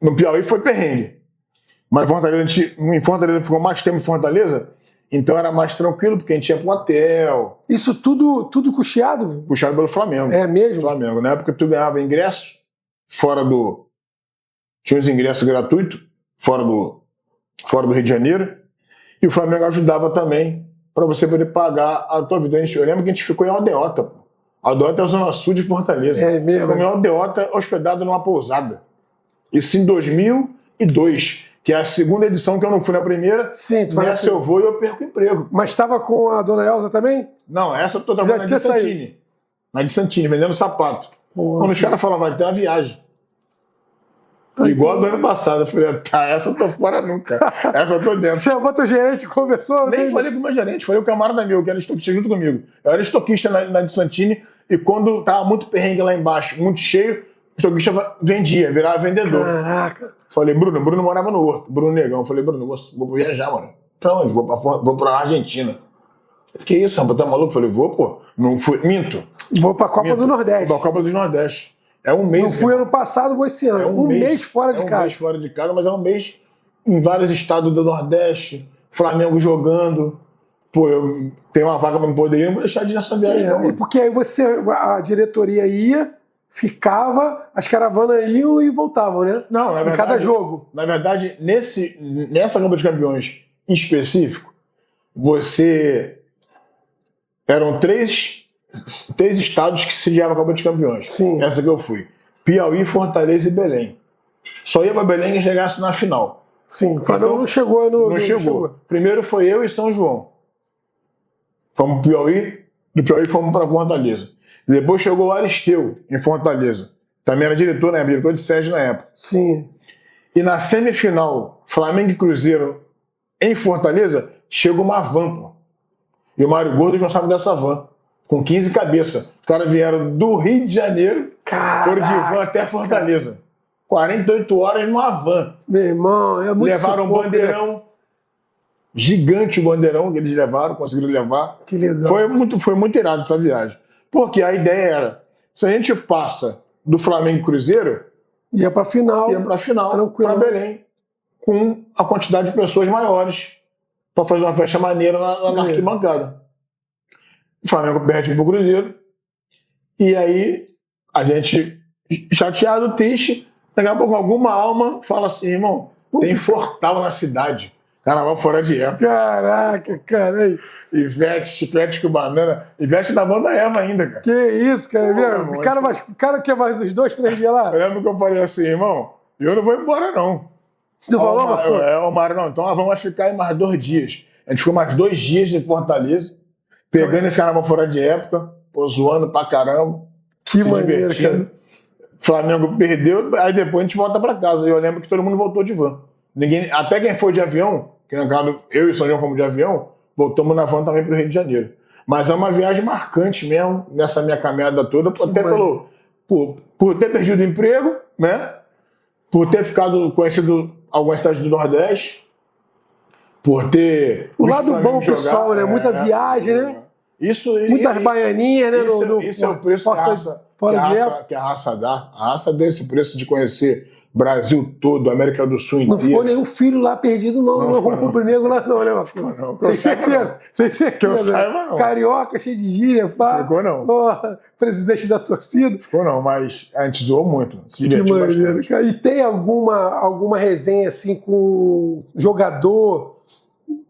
no Piauí, foi perrengue. Mas em Fortaleza ficou mais tempo em Fortaleza, então era mais tranquilo, porque a gente ia pro hotel. Isso tudo custeado? Puxado pelo Flamengo. É mesmo? Flamengo. Na época tu ganhava ingresso, tinha os ingressos gratuitos, fora do Rio de Janeiro, e o Flamengo ajudava também para você poder pagar a tua vida. Eu lembro que a gente ficou em Aldeota. Aldeota é a zona sul de Fortaleza. É mesmo? Ficou em Aldeota, hospedado numa pousada. Isso em 2002. Que é a segunda edição, que eu não fui na primeira. Sim, tu nessa eu vou e eu perco o emprego. Mas estava com a dona Elza também? Não, essa eu tô trabalhando na de Santini. Na de Santini, vendendo sapato. Quando os caras falavam, vai ter uma viagem. Igual do ano passado. Eu falei, tá, essa eu tô fora nunca. Essa eu tô dentro. Chamou teu gerente, conversou? Nem falei com o meu gerente, falei o camarada meu, que era estoquista junto comigo. Eu era estoquista na de Santini, e quando tava muito perrengue lá embaixo, muito cheio, o estoquista vendia, virava vendedor. Caraca. Falei, Bruno morava no Horto, Bruno Negão. Falei, Bruno, vou viajar, mano. Pra onde? Vou pra Argentina. Que isso, rapaz, tá maluco? Falei, vou, pô. Não fui, minto. Vou pra Copa do Nordeste. Vou pra Copa do Nordeste. É um mês. Não fui ano passado, vou esse ano. É um mês fora de casa. Um mês fora de casa, mas é um mês em vários estados do Nordeste. Flamengo jogando. Pô, eu tenho uma vaga pra me poder ir, não vou deixar de ir nessa viagem. Não, e porque aí a diretoria ia, ficava, as caravanas iam e voltavam, né? Não, na verdade. Em cada jogo. Na verdade, nessa Copa dos Campeões em específico, você... Eram três estados que sediavam a Copa de Campeões. Sim. Essa que eu fui. Piauí, Fortaleza e Belém. Só ia para Belém quem chegasse na final. Sim, o Flamengo não chegou Não chegou. Primeiro foi eu e São João. Fomos pro Piauí, do Piauí fomos para Fortaleza. Depois chegou o Aristeu, em Fortaleza. Também era diretor, né? Diretor de sede na época. Sim. E na semifinal, Flamengo e Cruzeiro, em Fortaleza, chega uma van, pô. E o Mário Gordo responsável dessa van, com 15 cabeças. Os caras vieram do Rio de Janeiro, foram de van até Fortaleza. 48 horas numa van. Meu irmão, é muito Levaram um sufoco, bandeirão. né? Gigante o bandeirão que eles levaram, conseguiram levar. Que legal. Foi muito irado essa viagem. Porque a ideia era, se a gente passa do Flamengo e Cruzeiro, Ia pra final. para Belém, com a quantidade de pessoas maiores, para fazer uma festa maneira na arquibancada. O Flamengo perde pro Cruzeiro, e aí a gente, chateado, triste, daqui a pouco alguma alma fala assim, irmão, tem Fortal na cidade. Carnaval fora de época. Caraca, cara. Ivete, chiclete com banana. Ivete da banda Eva ainda, cara. Que isso, cara. Pô, O cara quer mais uns 2, 3 dias lá? Eu lembro que eu falei assim, irmão, eu não vou embora, não. Tu falou, mano? O Mário, não, então vamos ficar aí mais 2 dias. A gente ficou mais 2 dias em Fortaleza, pegando esse carnaval fora de época, pô, zoando pra caramba. Que maneiro, cara. Flamengo perdeu, aí depois a gente volta pra casa. E eu lembro que todo mundo voltou de van. Até quem foi de avião, que no caso eu e o São João fomos de avião, voltamos na van também pro Rio de Janeiro. Mas é uma viagem marcante mesmo, nessa minha caminhada toda, por ter perdido o emprego, né? Por ter conhecido algumas cidades do Nordeste, por ter... O lado bom pro sol, né? Muita viagem, né? Muitas baianinhas, né? Isso é o preço que a raça dá. A raça dá esse preço de conhecer Brasil todo, América do Sul inteira. Não ficou nenhum filho lá perdido no rubro-negro lá não, né, Marcos? Não. Tem certeza? Tem certeza? Que eu saiba, não. Carioca, cheio de gíria, pá. Ficou não. Presidente da torcida. Ficou não, mas a gente zoou muito. Se Que divertiu maneiro, bastante. cara. E tem alguma resenha assim com jogador,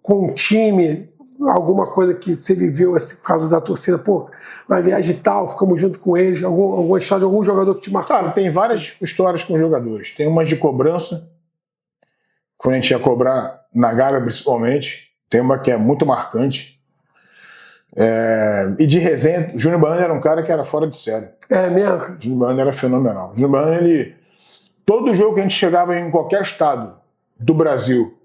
com time, alguma coisa que você viveu assim, por causa da torcida? Pô, na viagem tal, ficamos junto com eles, alguma história de algum jogador que te marcou? Cara, tem várias histórias com jogadores. Tem umas de cobrança, quando a gente ia cobrar na Gávea principalmente. Tem uma que é muito marcante. E de resenha, o Júnior Baiano era um cara que era fora de série. É mesmo, cara? O Júnior Baiano era fenomenal. O Júnior Baiano, todo jogo que a gente chegava em qualquer estado do Brasil,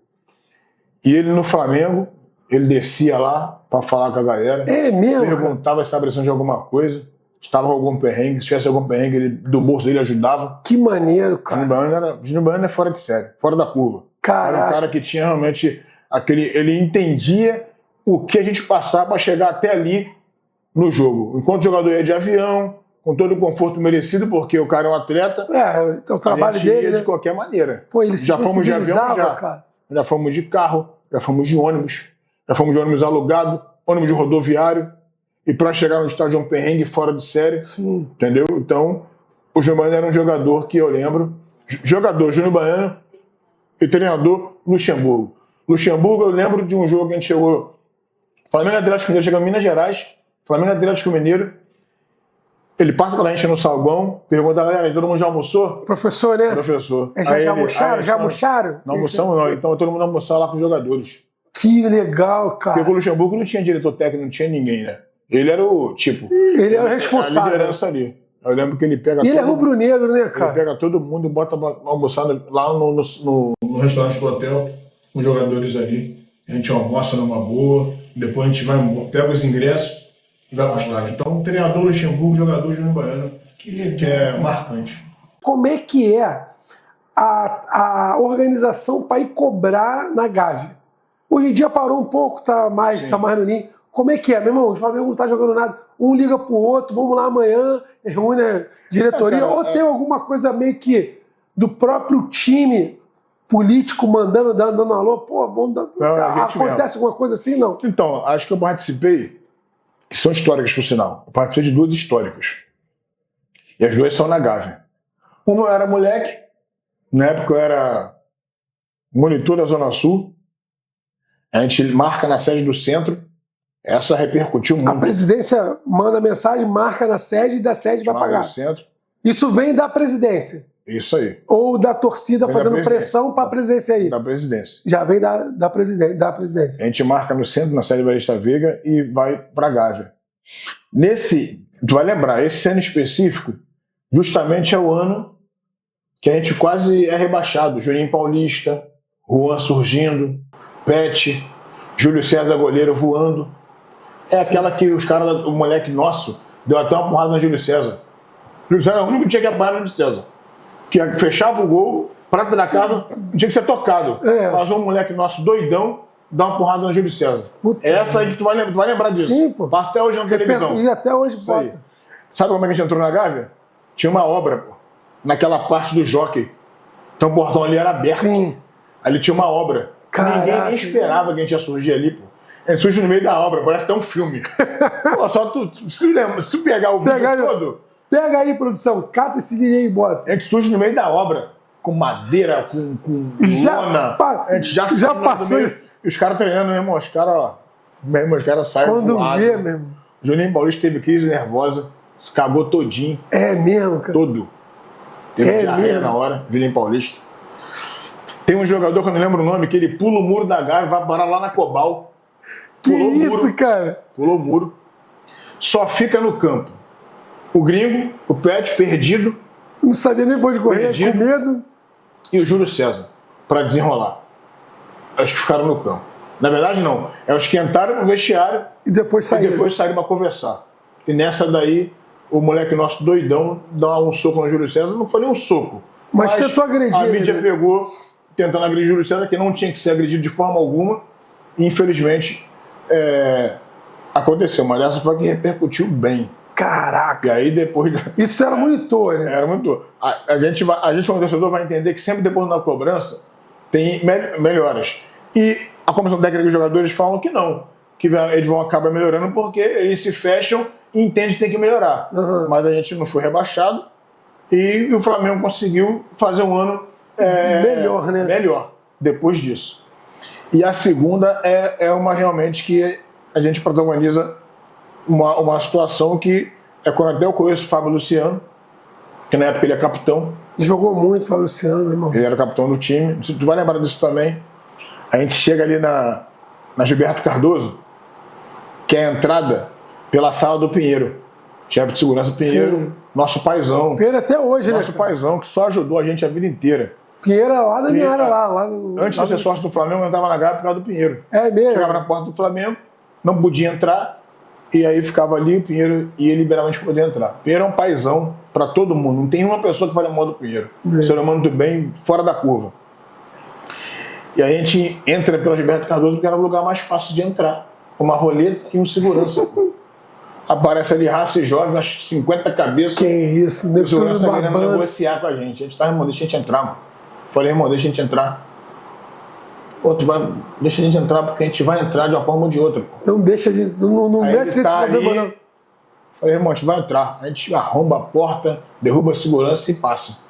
e ele no Flamengo, ele descia lá para falar com a galera. É mesmo? Perguntava se estava precisando de alguma coisa, se estava com algum perrengue, se tivesse algum perrengue, ele, do bolso dele ajudava. Que maneiro, cara. O Júnior Baiano é fora de série, fora da curva. Caraca. Era um cara que tinha realmente ele entendia o que a gente passava para chegar até ali no jogo. Enquanto o jogador ia de avião, com todo o conforto merecido, porque o cara é um atleta. Então o trabalho dele, ia né? de qualquer maneira. Pô, ele se já fomos de avião, cara. Já fomos de carro, já fomos de ônibus, já fomos de ônibus alugado, ônibus de rodoviário, e para chegar no estádio um perrengue fora de série. Sim. Entendeu? Então, o Júnior Baiano era um jogador que eu lembro. Jogador Júnior Baiano e treinador Luxemburgo. Luxemburgo, eu lembro de um jogo que a gente chegou. Flamengo e Atlético Mineiro chegou em Minas Gerais. Flamengo e Atlético Mineiro. Ele passa pela gente no salgão, pergunta, galera, todo mundo já almoçou? Professor, né? Professor. Já almoçaram? Já almoçaram? Não almoçamos, não. Então todo mundo almoçava lá com os jogadores. Que legal, cara. Porque o Luxemburgo não tinha diretor técnico, não tinha ninguém, né? Ele era o tipo. Ele era o responsável. A liderança ali. Eu lembro que ele pega. E ele é rubro-negro, né, cara? Ele pega todo mundo e bota pra almoçar lá no restaurante do hotel, com os jogadores ali. A gente almoça numa boa, depois a gente vai embora, pega os ingressos e vai pro estádio. Então, treinador Luxemburgo, jogador Júnior Baiano, que é marcante. Como é que é a organização para ir cobrar na Gávea? Hoje em dia parou um pouco, tá mais no ninho. Como é que é, meu irmão? O Flamengo não tá jogando nada. Um liga pro outro, vamos lá amanhã, reúne a diretoria. Ou tem alguma coisa meio que do próprio time político mandando, dando alô? Pô, vamos dar... Acontece alguma coisa assim, não? Então, acho que eu participei, que são históricas, por sinal. Eu participei de 2 históricas. E as 2 são na Gávea. Uma eu era moleque, na época eu era monitor da Zona Sul, A gente marca na sede do centro. Essa repercutiu muito. A presidência manda mensagem, marca na sede e da sede vai Marca pagar. no centro. Isso vem da presidência? Isso aí. Ou da torcida Vem da fazendo presidência. pressão para a presidência aí? Da presidência. Já vem da presidência. A gente marca no centro, na sede Batista Veiga, e vai para Gávea. Tu vai lembrar, esse ano específico, justamente é o ano que a gente quase é rebaixado. Juninho Paulista, Juan surgindo, Pet, Júlio César goleiro voando. É aquela que os caras, o moleque nosso, deu até uma porrada no Júlio César. Júlio César é o único que tinha que apanhar no Júlio César. Que fechava o gol, prata da casa, tinha que ser tocado. Mas um moleque nosso doidão dá uma porrada no Júlio César. Puta essa aí que tu vai lembrar disso. Sim, pô. Passa até hoje na televisão. E até hoje Isso aí. bota. Sabe como é que a gente entrou na Gávea? Tinha uma obra, pô, naquela parte do jockey. Então o portão ali era aberto. Sim. Ali tinha uma obra. Caraca. Ninguém nem esperava que a gente ia surgir ali, pô. A gente surge no meio da obra, parece até um filme. Pô, se tu pegar o vídeo todo... Pega aí, produção, cata esse vídeo aí e bota. A gente surge no meio da obra, com madeira, com lona. A gente já passou. E os caras treinando, meu irmão, os caras saem Quando voado. vê, meu irmão. Juninho Paulista teve crise nervosa, se cagou todinho. É mesmo, cara. Todo. Teve diarreia mesmo? na hora, Juninho Paulista. Tem um jogador que eu não lembro o nome, que ele pula o muro da Gávea e vai parar lá na Cobal. Que Pulou o isso, muro, cara? Pulou o muro. Só fica no campo o Gringo, o Pet, perdido, Não sabia nem por onde correr, Perdido. com medo. e o Júlio César, para desenrolar. Os que ficaram no campo. Na verdade, não. É os que entraram no vestiário E depois e saíram. depois saíram para conversar. E nessa daí, o moleque nosso doidão dá um soco no Júlio César. Não foi nem um soco. Mas tentou agredir A mídia ele, né? pegou, tentando agredir o Júlio César, que não tinha que ser agredido de forma alguma. E, infelizmente, aconteceu. Mas essa foi a que repercutiu bem. Caraca. E aí, depois... Isso era monitor, né? Era muito. A gente, como torcedor, vai entender que sempre depois da cobrança tem melhoras. E a comissão técnica dos jogadores falam que não. Que eles vão acabar melhorando porque eles se fecham e entendem que tem que melhorar. Uhum. Mas a gente não foi rebaixado e o Flamengo conseguiu fazer um ano Melhor, né? melhor depois disso. E a segunda é uma realmente que a gente protagoniza uma situação que é quando até eu conheço o Fábio Luciano, que na época ele é capitão. Jogou muito, Fábio Luciano, meu irmão. Ele era capitão do time. Tu vai lembrar disso também. A gente chega ali na Gilberto Cardoso, que é a entrada pela sala do Pinheiro. Chefe de segurança Pinheiro, Sim. nosso paizão. Pinheiro até hoje, Nosso né? cara? paizão, que só ajudou a gente a vida inteira. Pinheiro era lá da minha área, lá Antes de ser sócio do Flamengo, eu entrava na Gávea por causa do Pinheiro. É mesmo? Chegava na porta do Flamengo, não podia entrar, e aí ficava ali, o Pinheiro ia liberalmente poder entrar. Pinheiro é um paizão para todo mundo, não tem uma pessoa que fale mal do Pinheiro. Ser humano do bem, fora da curva. E a gente entra pela Gilberto Cardoso porque era o lugar mais fácil de entrar. Uma roleta e um segurança. Aparece ali raça e jovem, umas 50 cabeças. Que isso, O segurança tudo querendo babando. negociar com a gente. A gente tá, irmão, deixa a gente entrar, mano. Falei, irmão, deixa a gente entrar. Pô, deixa a gente entrar porque a gente vai entrar de uma forma ou de outra. Pô. Então deixa de. Não Aí mete ele nesse tá problema, aí. não. Falei, irmão, a gente vai entrar. A gente arromba a porta, derruba a segurança e passa.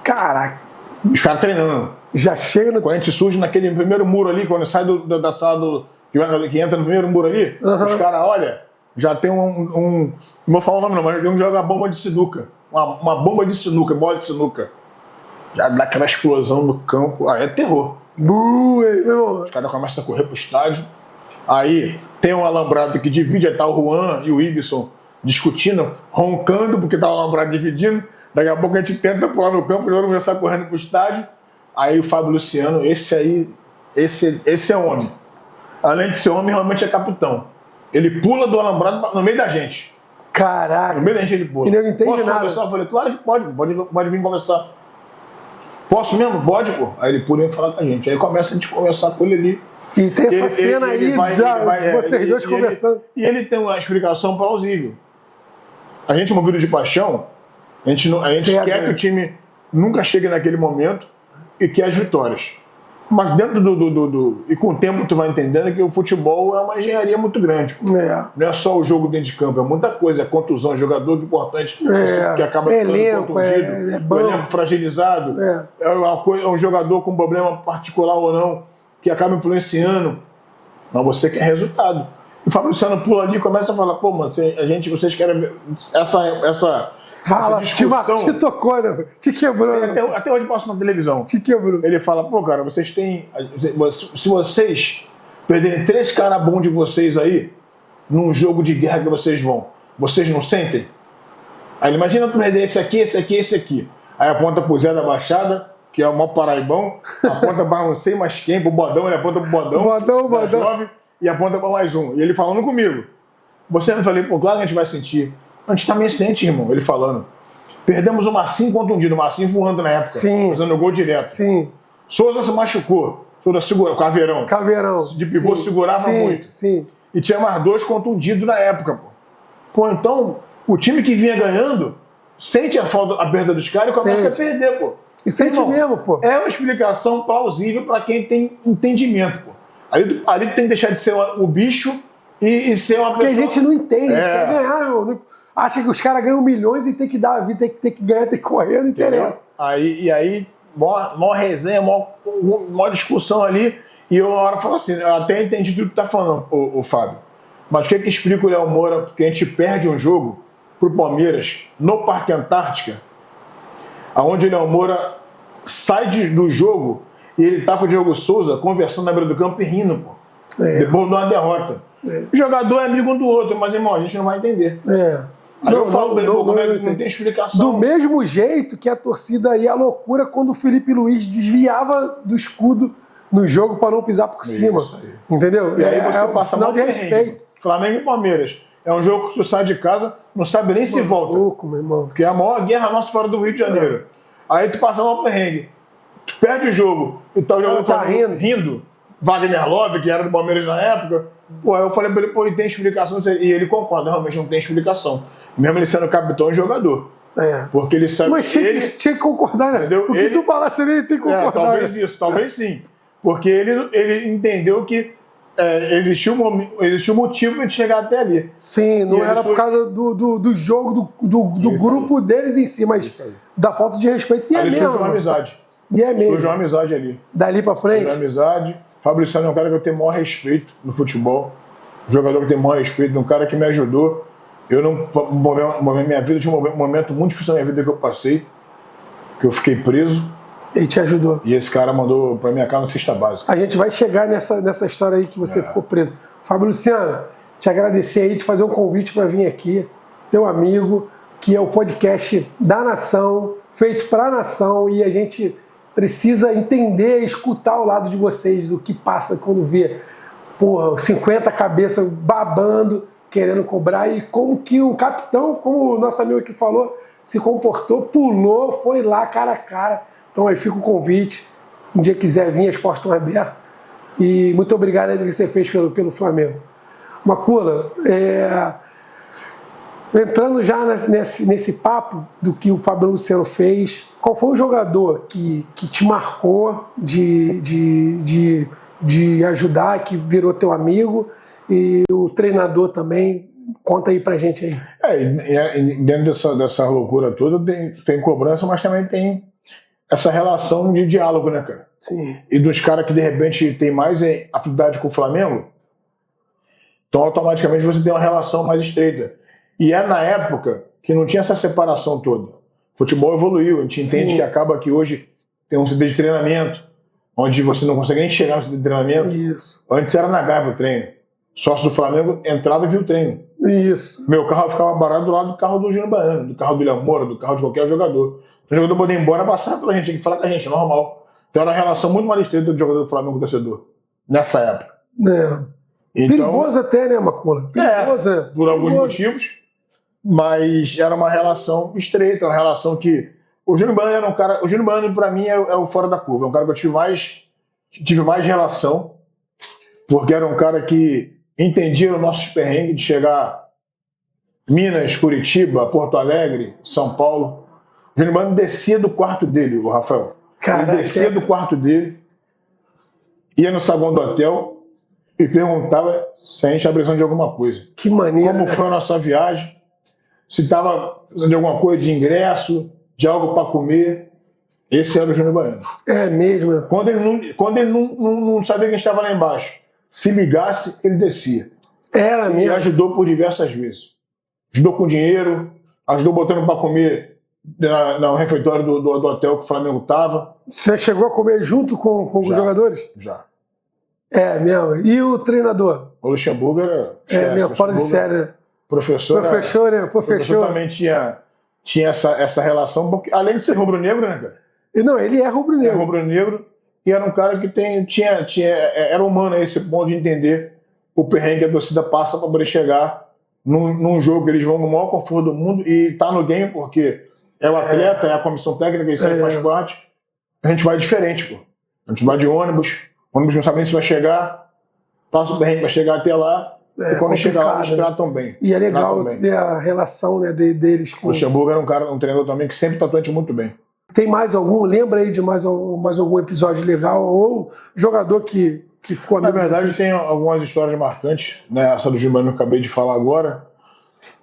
Caraca, Os caras treinando. já chega no. Quando a gente surge naquele primeiro muro ali, quando sai da sala que entra no primeiro muro ali, os caras, olha, já tem não vou falar o nome não, mas tem um joga bomba de sinuca. Uma bomba de sinuca, bola de sinuca. Já dá aquela explosão no campo. Aí é terror. Meu irmão. Os caras começam a correr pro estádio. Aí tem um alambrado que divide, aí tá o Juan e o Ibson discutindo, roncando, porque tá o alambrado dividindo. Daqui a pouco a gente tenta pular no campo, e o outro já sai correndo pro estádio. Aí o Fábio Luciano, esse é homem. Além de ser homem, realmente é capitão. Ele pula do alambrado no meio da gente. Caraca. No meio da gente ele pula. E não entende Posso nada. conversar? Eu falei, claro que pode vir conversar. Posso mesmo? Pode, pô. Aí ele pula e vem falar com a gente. Aí começa a gente conversar com ele ali. E tem essa cena aí, vocês dois conversando. E ele tem uma explicação plausível. A gente, movido de paixão, a gente Certo. quer que o time nunca chegue naquele momento e quer as vitórias. Mas dentro e com o tempo tu vai entendendo que o futebol é uma engenharia muito grande. É. Não é só o jogo dentro de campo, é muita coisa. É contusão, jogador importante que acaba ficando Elenco, contundido, o elenco fragilizado. É um jogador com problema particular ou não, que acaba influenciando. mas você quer resultado. E o Fábio Luciano pula ali e começa a falar, pô, mano, vocês querem ver essa Fala, discussão. te tocou, né? Te quebrou. Né? Até hoje passa na televisão. Te quebrou. Ele fala, pô, cara, vocês têm... Se vocês perderem 3 caras bons de vocês aí, num jogo de guerra que vocês não sentem? Aí ele imagina tu perder esse aqui, esse aqui, esse aqui. Aí aponta pro Zé da Baixada, que é o maior paraibão, aponta para não sei mais quem, pro Bodão, ele aponta pro Bodão. Jovem, e aponta para mais um. E ele falando comigo. Você não falei, pô, claro que a gente vai sentir. A gente também sente, irmão, ele falando. Perdemos o Marcinho contundido, o Marcinho voando na época, Sim. fazendo gol direto. Sim. Souza se machucou, Souza segurou, Caveirão. De pivô segurava muito. Sim. E tinha mais 2 contundidos na época, pô. Pô, então, o time que vinha ganhando sente a perda dos caras e começa a perder, pô. E sente mesmo, pô. É uma explicação plausível para quem tem entendimento, pô. Ali tem que deixar de ser o bicho e ser uma pessoa... Porque a gente não entende, a gente quer ganhar, meu. Acha que os caras ganham milhões e tem que dar a vida, tem que ganhar, tem que correr, não interessa. Aí, maior resenha, maior discussão ali, e eu na hora falo assim, eu até entendi tudo que tá falando, o Fábio. Mas o que explica o Léo Moura, porque a gente perde um jogo pro Palmeiras no Parque Antártica, aonde o Léo Moura sai do jogo e ele tá com o Diego Souza conversando na beira do campo e rindo, pô. Depois de uma derrota. O jogador é amigo um do outro, mas, irmão, a gente não vai entender. Aí eu falo pra ele, não tem explicação. Do mesmo jeito que a torcida ia à loucura quando o Felipe Luiz desviava do escudo no jogo para não pisar por cima. Entendeu? E aí você um passa sinal de respeito. Flamengo e Palmeiras. É um jogo que tu sai de casa, não sabe nem se volta. Louco, meu irmão. Porque é a maior guerra nossa fora do Rio de Janeiro. Aí tu passa mal perrengue. Tu perde o jogo. E tá o jogador tá rindo. Wagner Love, que era do Palmeiras na época. Pô, aí eu falei pra ele, pô, e tem explicação? E ele concorda, realmente não tem explicação. Mesmo ele sendo capitão e jogador. Porque ele sabe... Mas tinha que concordar, né? Entendeu? O que tu falasse, ele tem que concordar. Talvez isso, talvez sim. Porque ele entendeu que existiu motivo pra gente chegar até ali. Sim, não era por causa do jogo, do grupo deles em si, mas da falta de respeito. E ali mesmo. surgiu uma amizade. E é mesmo. Surgiu uma amizade ali. Dali pra frente? Surgiu uma amizade. Fábio Luciano é um cara que eu tenho o maior respeito no futebol. Um jogador que tem o maior respeito, um cara que me ajudou. Eu minha vida tinha um momento muito difícil na minha vida que eu passei, que eu fiquei preso. Ele te ajudou. E esse cara mandou pra minha casa na cesta básica. A gente vai chegar nessa história aí que você ficou preso. Fábio Luciano, te agradecer aí, te fazer um convite para vir aqui, teu amigo, que é o podcast da nação, feito para a nação, e a gente precisa entender, escutar o lado de vocês, do que passa quando vê, 50 cabeças babando, querendo cobrar, e como que o capitão, como o nosso amigo aqui falou, se comportou, pulou, foi lá cara a cara. Então aí fica o convite, um dia quiser vir, as portas estão abertas. E muito obrigado aí pelo que você fez pelo Flamengo. Macula, entrando já nesse papo do que o Fábio Luciano fez, qual foi o jogador que te marcou de ajudar, que virou teu amigo, e o treinador também? Conta aí pra gente aí. Dentro dessa loucura toda tem cobrança, mas também tem essa relação de diálogo, né, cara? Sim. E dos caras que de repente tem mais afinidade com o Flamengo, então automaticamente você tem uma relação mais estreita. E é na época que não tinha essa separação toda. O futebol evoluiu, a gente entende que acaba que hoje tem um CD de treinamento, onde você não consegue nem chegar no CD de treinamento. Isso. Antes era na Gávea o treino. Sócio do Flamengo entrava e via o treino. Isso. Meu carro ficava parado do lado do carro do Júnior Baiano, do carro do Léo Moura, do carro de qualquer jogador. O jogador podia ir embora, passar pela gente, falar com a gente, normal. Então era uma relação muito mais estreita do jogador do Flamengo com o torcedor, nessa época. Então, perigoso até, né, Macula? Perigoso, por alguns motivos, mas era uma relação estreita, uma relação que... O Júnior Baiano era um cara... O Júnior Baiano, pra mim, é o fora da curva. É um cara que eu tive mais relação, porque era um cara que entendia os nossos perrengues de chegar Minas, Curitiba, Porto Alegre, São Paulo. O Júnior Baiano descia do quarto dele, o Rafael. Caraca. Ele descia do quarto dele, ia no saguão do hotel e perguntava se a gente estava precisando de alguma coisa. Que maneiro. Como foi a nossa viagem, se estava precisando de alguma coisa, de ingresso, de algo para comer. Esse era o Júnior Baiano. É mesmo. Quando ele não sabia quem estava lá embaixo, se ligasse, ele descia. Era E mesmo. ajudou por diversas vezes. Ajudou com dinheiro, ajudou botando para comer no refeitório do hotel que o Flamengo tava. Você chegou a comer junto com os Já. jogadores? Já. É mesmo. E o treinador? O Luxemburgo era... É mesmo, fora de série, né? Professor Professor. também tinha essa relação, porque, além de ser rubro-negro, né, cara? Não, ele é É rubro-negro. rubro-negro e era um cara que era humano a esse ponto de entender o perrengue que a torcida passa para poder chegar num jogo que eles vão no maior conforto do mundo e tá no game porque é o atleta, é a comissão técnica, isso aí faz parte. A gente vai diferente, pô. A gente vai de ônibus, o ônibus não sabe nem se vai chegar, passa o perrengue para chegar até lá e quando chega lá eles tratam bem. E é legal ver a relação, né, deles com... O Luxemburgo era um treinador também que sempre tratou a gente muito bem. Tem mais algum? Lembra aí de mais algum episódio legal ou jogador que ficou Na amigo de verdade, vocês? tem algumas histórias marcantes, né? Essa do Gilberto que eu acabei de falar agora.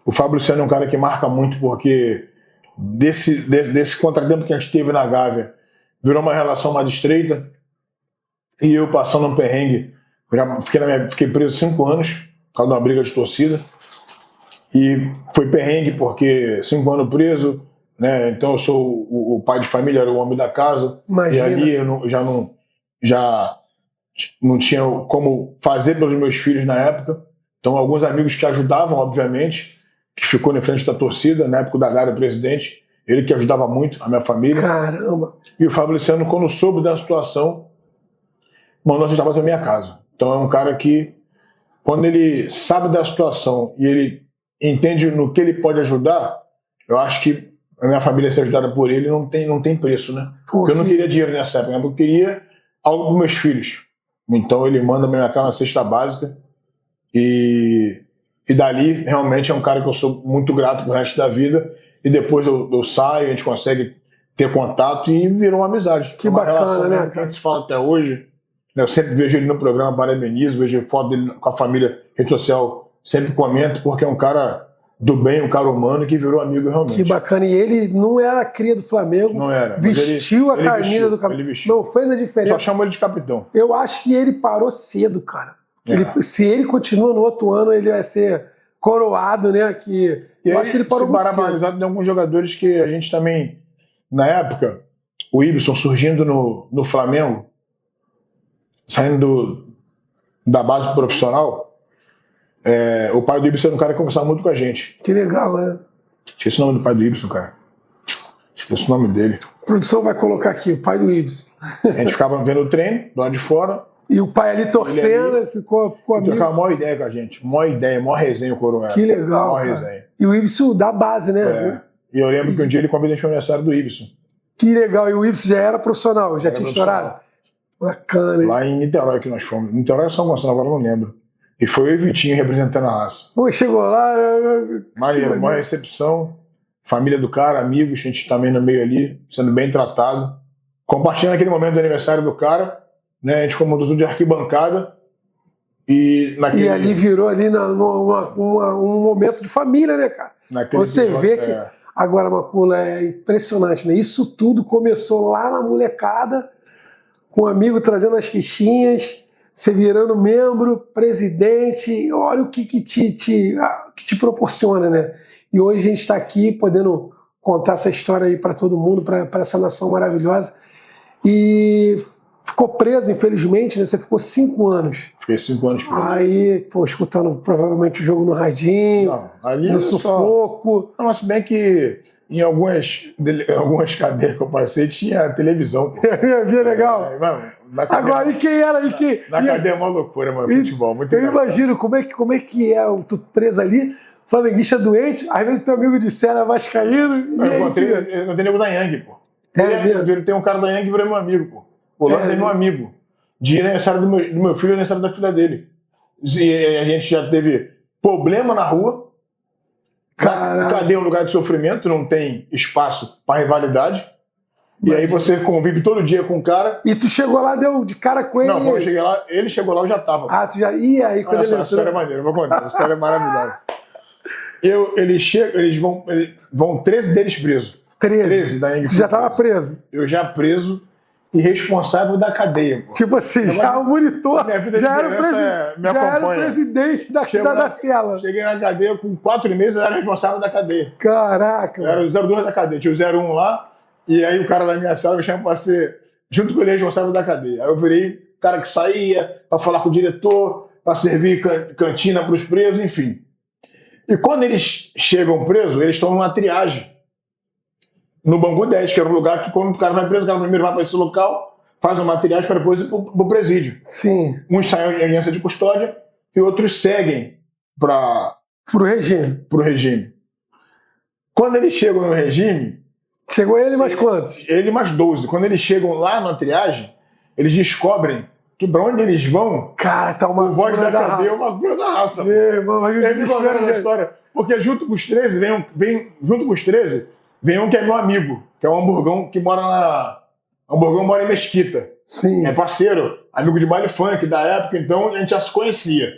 O Fábio Luciano é um cara que marca muito porque desse contratempo que a gente teve na Gávea virou uma relação mais estreita e eu passando um perrengue, eu já fiquei preso 5 anos por causa de uma briga de torcida e foi perrengue porque 5 anos preso, né? Então eu sou o pai de família, era o homem da casa. Imagina. E ali eu já não tinha como fazer pelos meus filhos na época. Então alguns amigos que ajudavam, obviamente, que ficou na frente da torcida, na época da Dário presidente, ele que ajudava muito a minha família. Caramba! E o Fábio Luciano, quando soube da situação, mandou assistir para minha casa. Então é um cara que, quando ele sabe da situação e ele entende no que ele pode ajudar, eu acho que a minha família ser ajudada por ele não tem preço, né? Porque eu não queria dinheiro nessa época, né? Eu queria algo para meus filhos. Então ele manda pra minha casa uma cesta básica e dali realmente é um cara que eu sou muito grato pro resto da vida. E depois eu saio, a gente consegue ter contato e virou uma amizade. Que uma bacana, relação, né? Que a gente se fala até hoje. Eu sempre vejo ele no programa, parabenizo, vejo foto dele com a família, rede social, sempre comento, porque é um cara do bem, um cara humano que virou amigo realmente. Que bacana. E ele não era cria do Flamengo. Não era. Vestiu a camisa do capitão. capitão. Não fez a diferença. Só chamo ele de capitão. Eu acho que ele parou cedo, cara. Se ele continua no outro ano, ele vai ser coroado, né? Eu acho que ele parou muito cedo. Parabenizado de alguns jogadores que a gente também, na época, o Ibson surgindo no Flamengo, saindo da base profissional, o pai do Ibson era um cara que conversava muito com a gente. Que legal, né? Esqueci o nome do pai do Ibson, cara. Esqueci o nome dele. A produção vai colocar aqui, o pai do Ibson. A gente ficava vendo o treino, do lado de fora. E o pai ali torcendo, ali, ficou amigo. Trocava a maior ideia com a gente. Maior ideia, maior resenha o Coroa. Que legal, maior cara. resenha. E o Ibson da base, né? E eu lembro que um dia ele convidou a gente para o aniversário do Ibson. Que legal. E o Ibson já era profissional, já Era tinha profissional. estourado? Bacana, hein? Lá em Niterói que nós fomos. Niterói é São Gonçalo, agora eu não lembro. E foi eu e o Vitinho representando a raça. Pô, chegou lá... Maneiro, uma recepção. Família do cara, amigos, a gente também no meio ali, sendo bem tratado. Compartilhando aquele momento do aniversário do cara, né? A gente comandou de arquibancada. E ali virou ali um momento de família, né, cara? Você vê que... Agora, Macula, é impressionante, né? Isso tudo começou lá na molecada, com um amigo trazendo as fichinhas, você virando membro, presidente, olha o que te proporciona, né? E hoje a gente está aqui podendo contar essa história aí para todo mundo, para essa nação maravilhosa. E ficou preso, infelizmente, né? Você ficou 5 anos. Fiquei 5 anos preso. Aí, pô, escutando provavelmente o jogo no radinho, não, ali no sufoco. Não, mas se bem que em algumas cadeias que eu passei tinha televisão. Via legal. Agora, e quem era? Na cadeia é uma loucura, mano, futebol. Muito eu imagino como é que é tu preso ali, flamenguista doente, às vezes teu amigo de cena vascaíno. Eu encontrei nego da Yang, pô. Tem um cara da Yang que virou meu amigo, pô. O Lando é meu amigo. De aniversário do meu filho e aniversário da filha dele. E a gente já teve problema na rua. Cadê um lugar de sofrimento? Não tem espaço para rivalidade. E aí você convive todo dia com o cara. E tu chegou lá, deu de cara com ele? Não, quando eu cheguei lá, ele chegou lá, eu já tava. Ah, tu já ia aí quando ele entrou. A história é maneira, vou contar. A história é maravilhosa. Eles vão 13 deles presos. 13 da Yang. Tu já tava preso? Eu já preso. e responsável da cadeia, pô. Tipo assim, já o monitor, Minha vida de já era o criança me acompanha. presidente da cela. Cheguei na cadeia com 4 meses, eu era responsável da cadeia. Caraca. Eu era o 02 da cadeia, tinha o 01 lá, e aí o cara da minha cela me chama pra ser, junto com ele, responsável da cadeia. Aí eu virei o cara que saía pra falar com o diretor, pra servir cantina pros presos, enfim. E quando eles chegam presos, eles estão numa triagem. No Bangu 10, que era um lugar que quando o cara vai preso, o cara primeiro vai para esse local, faz uma triagem para depois ir pro presídio. Sim. Uns saem em aliança de custódia e outros seguem pro regime. Quando eles chegam no regime... Chegou ele mais quantos? Ele mais 12. Quando eles chegam lá na triagem, eles descobrem que pra onde eles vão, cara, tá uma o voz da cadeia é uma cura da raça. Eles contaram a história. Porque junto com os 13, vem um que é meu amigo, que é um hamburgão que mora Hamburgão mora em Mesquita. Sim. É parceiro, amigo de baile funk da época, então a gente já se conhecia.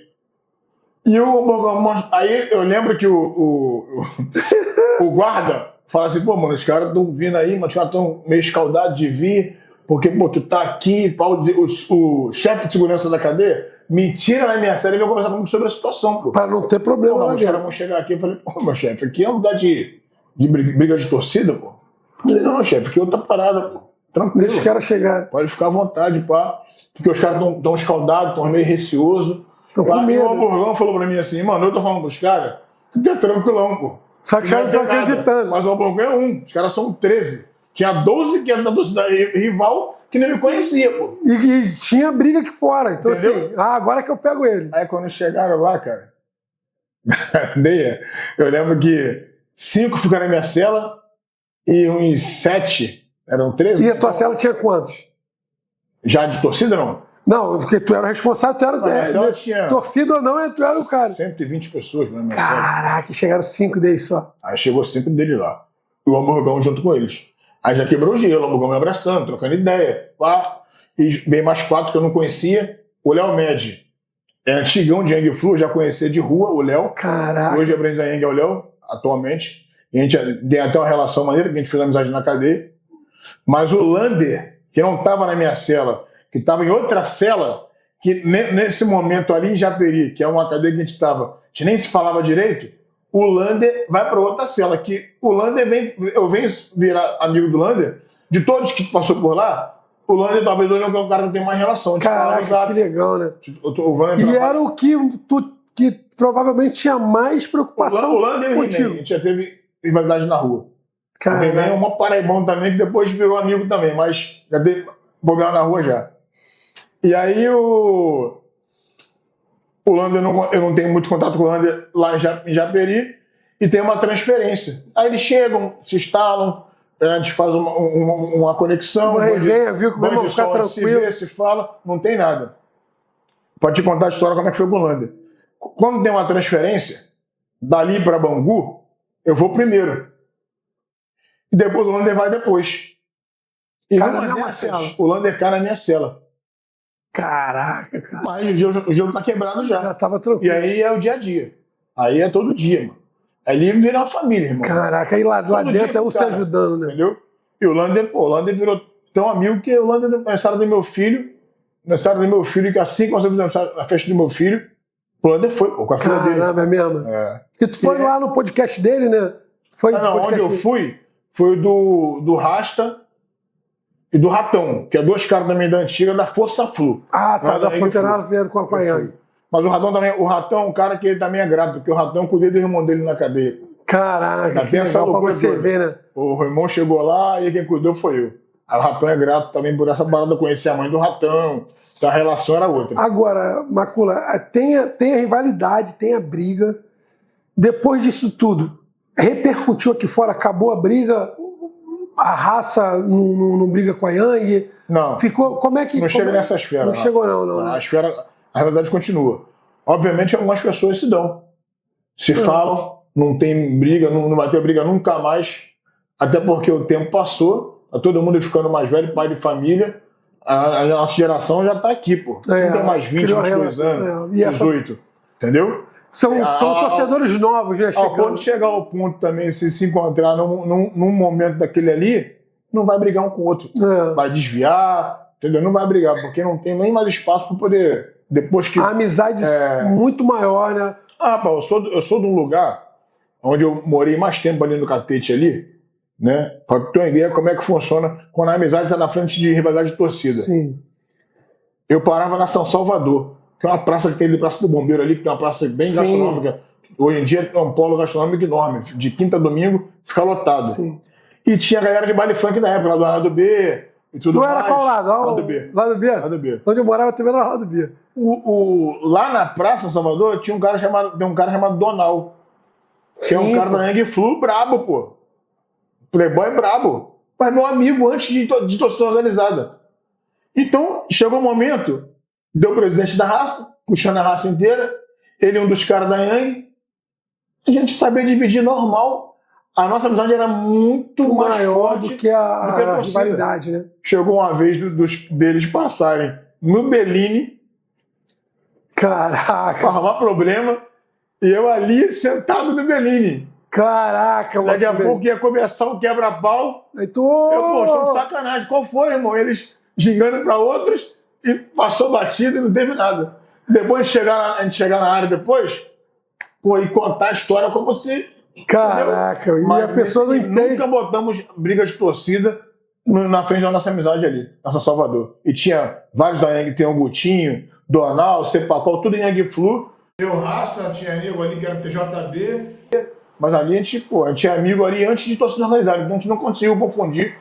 E o hamburgão, aí eu lembro que o guarda fala assim, pô, mano, os caras estão vindo aí, mas os caras estão meio escaldados de vir, porque, pô, tu tá aqui, o chefe de segurança da cadeia me tira na minha série e vem conversar comigo sobre a situação, pô. Pra não ter problema lá dentro. Os caras vão chegar aqui, eu falei, pô, meu chefe, aqui é um lugar de briga de torcida, pô. Não, chefe, aqui é outra parada, pô. Tranquilo. Deixa os caras chegarem. Pode ficar à vontade, pá. Porque os caras estão escaldados, estão meio receosos. Tô com medo. E o hamburgão falou pra mim assim, mano, eu tô falando pros caras, que é tranquilão, pô. Só que os caras não estão acreditando. Mas o hamburgão é um, os caras são 13. Tinha 12 que eram da torcida rival que nem me conhecia, pô. E tinha briga aqui fora. Então, entendeu? assim, agora que eu pego ele. Aí quando chegaram lá, cara, eu lembro que 5 ficaram na minha cela e uns 7, eram 13. E a tua cela tinha quantos? Já de torcida, não? Não, porque tu era o responsável, tu era tinha torcida ou não, tu era o cara. 120 pessoas na minha Caraca, chegaram 5 deles só. Aí chegou 5 deles lá. E o hamburgão junto com eles. Aí já quebrou o gelo, o hamburgão me abraçando, trocando ideia. Pá. E veio mais 4 que eu não conhecia. O Léo Med é antigão de Yang Flu, já conhecia de rua, o Léo. Caraca. Hoje aprende a Yang é o Léo, atualmente. E a gente tem até uma relação maneira, que a gente fez amizade na cadeia. Mas o Lander, que não estava na minha cela, que estava em outra cela, que nesse momento ali em Japeri, que é uma cadeia que a gente nem se falava direito, o Lander vai para outra cela, que o Lander eu venho virar amigo do Lander, de todos que passou por lá, o Lander talvez hoje é o cara que tem mais relação. Caraca, que legal, né? E era o que provavelmente tinha mais preocupação o Lander contigo. A gente já teve rivalidade na rua. Caraca. O Renan é um paraibão também, que depois virou amigo também, mas já teve problema na rua já. E aí o Lander, eu não tenho muito contato com o Lander lá em Japeri, e tem uma transferência. Aí eles chegam, se instalam, a gente faz uma conexão. Uma resenha, viu? Como vamos ficar tranquilo. Se vê, se fala, não tem nada. Pode te contar a história como é que foi com o Lander. Quando tem uma transferência, dali para Bangu, eu vou primeiro. E depois o Lander vai depois. E o Lander cai na minha cela. Caraca, cara. Mas o gelo tá quebrado já. Já tava tranquilo. E aí é o dia a dia. Aí é todo dia, mano. Ali vira uma família, irmão. Caraca, aí lá dentro é um se ajudando, né? Entendeu? E o Lander virou tão amigo que o Lander, no aniversário do meu filho, que assim que nós fizemos a festa do meu filho, o Lander foi, pô, com a filha dele. Caramba, é mesmo? É. E tu foi lá no podcast dele, né? Foi onde eu fui, foi do Rasta e do Ratão, que é 2 caras também da antiga, da Força Flu. Ah, tá, da Fronteira Verde com a Coiang. Mas o Ratão é um cara que ele também é grato, porque o Ratão cuidei do irmão dele na cadeia. Caraca, que legal pra você ver, né? O irmão chegou lá e quem cuidou foi eu. Aí o Ratão é grato também por essa parada, conhecer a mãe do Ratão, então a relação era outra. Agora, Macula, tem a rivalidade, tem a briga. Depois disso tudo, repercutiu aqui fora, acabou a briga, a raça não briga com a Yang? Não. Ficou, como é que... Não chega nessa esfera. Não chegou não, né? A esfera, a realidade continua. Obviamente algumas pessoas se dão. Se falam, não tem briga, não vai ter briga nunca mais, até porque o tempo passou, tá todo mundo ficando mais velho, pai de família, a nossa geração já tá aqui, pô. Não tem mais 20, 22 anos, 18, entendeu? São torcedores novos, né? Pode chegar ao ponto também, se encontrar num momento daquele ali, não vai brigar um com o outro. Vai desviar, entendeu? Não vai brigar, porque não tem nem mais espaço para poder... Depois que... A amizade muito maior, né? Pô, eu sou de um lugar onde eu morei mais tempo ali no Catete ali, né? Pra ter uma ideia como é que funciona quando a amizade tá na frente de rivalidade de torcida. Sim. Eu parava na São Salvador, que é uma praça que tem ali, Praça do Bombeiro ali, que é uma praça bem gastronômica. Hoje em dia é um polo gastronômico enorme. De quinta a domingo fica lotado. Sim. E tinha a galera de baile funk da época, lá do lado B e tudo mais. Não era qual lado? Lado B. Lado B? Lado B. Onde eu morava também era lado B. Lá na Praça Salvador tinha um cara chamado Donal. Que é um cara da Yang Flu brabo, pô. Playboy brabo. Mas meu amigo antes de torcida organizada. Então, chegou um momento, deu o presidente da raça, puxando a raça inteira, ele é um dos caras da Yang, a gente sabia dividir normal. A nossa amizade era muito maior do que a rivalidade, né? Chegou uma vez deles passarem no Bellini, caraca, pra arrumar problema, e eu ali sentado no Bellini. Caraca, daqui a pouco ia começar o quebra-pau. Aí eu estou de sacanagem. Qual foi, irmão? Eles gingando para outros e passou batido e não teve nada. Depois a gente chegar na área depois, pô, e contar a história como se... Caraca, e a pessoa não entende. Nunca botamos briga de torcida na frente da nossa amizade ali, nossa Salvador. E tinha vários da Yang, tem o Gutinho, Donal, Cepacol, tudo em Yang Flu. Eu, raça, tinha amigo ali que era TJB. Mas ali a gente é amigo ali antes de torcida organizada, então a gente não conseguiu confundir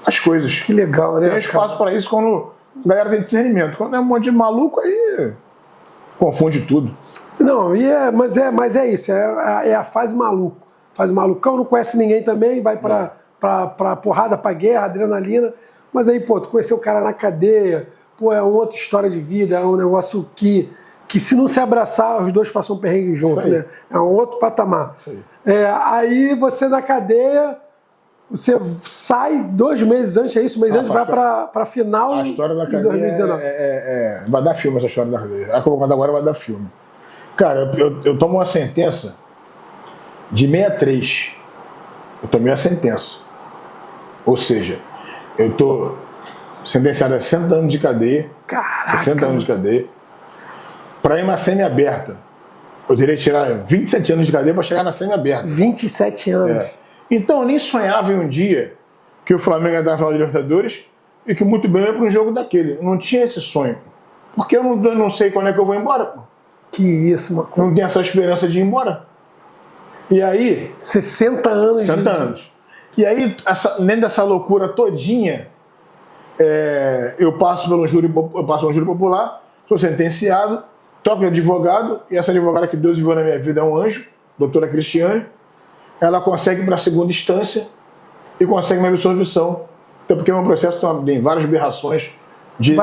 as coisas. Que legal, né? Tem espaço para isso quando a galera tem discernimento. Quando é um monte de maluco, aí confunde tudo. Não, mas é isso, é a fase maluco. Fase malucão, não conhece ninguém também, vai pra porrada, pra guerra, adrenalina. Mas aí, pô, tu conheceu o cara na cadeia, pô, é uma outra história de vida, é um negócio que se não se abraçar, os dois passam um perrengue junto, né? É um outro patamar. Aí você na cadeia, você sai 2 meses antes, é isso? Um mês antes, vai pra final a história da cadeia 2019. Vai dar filme essa história da cadeia. Agora vai dar filme. Cara, eu tomo uma sentença de 63. Eu tomei a sentença. Ou seja, eu tô sentenciado a 60 anos de cadeia. Caraca. 60 anos de cadeia. Para ir na semi-aberta. Eu teria que tirar 27 anos de cadeia para chegar na semi-aberta. 27 anos. Então eu nem sonhava em um dia que o Flamengo ia entrar na final da Libertadores e que muito bem ia para um jogo daquele. Eu não tinha esse sonho. Porque eu não sei quando é que eu vou embora, pô. Que isso, mano. Não tenho essa esperança de ir embora. E aí... 60 anos. 60 anos. E aí, dentro dessa loucura todinha, eu passo pelo júri popular, sou sentenciado, toco de advogado, e essa advogada que Deus enviou na minha vida é um anjo, doutora Cristiane. Ela consegue ir para a segunda instância e consegue uma absolvição. Até porque o meu processo tem várias aberrações de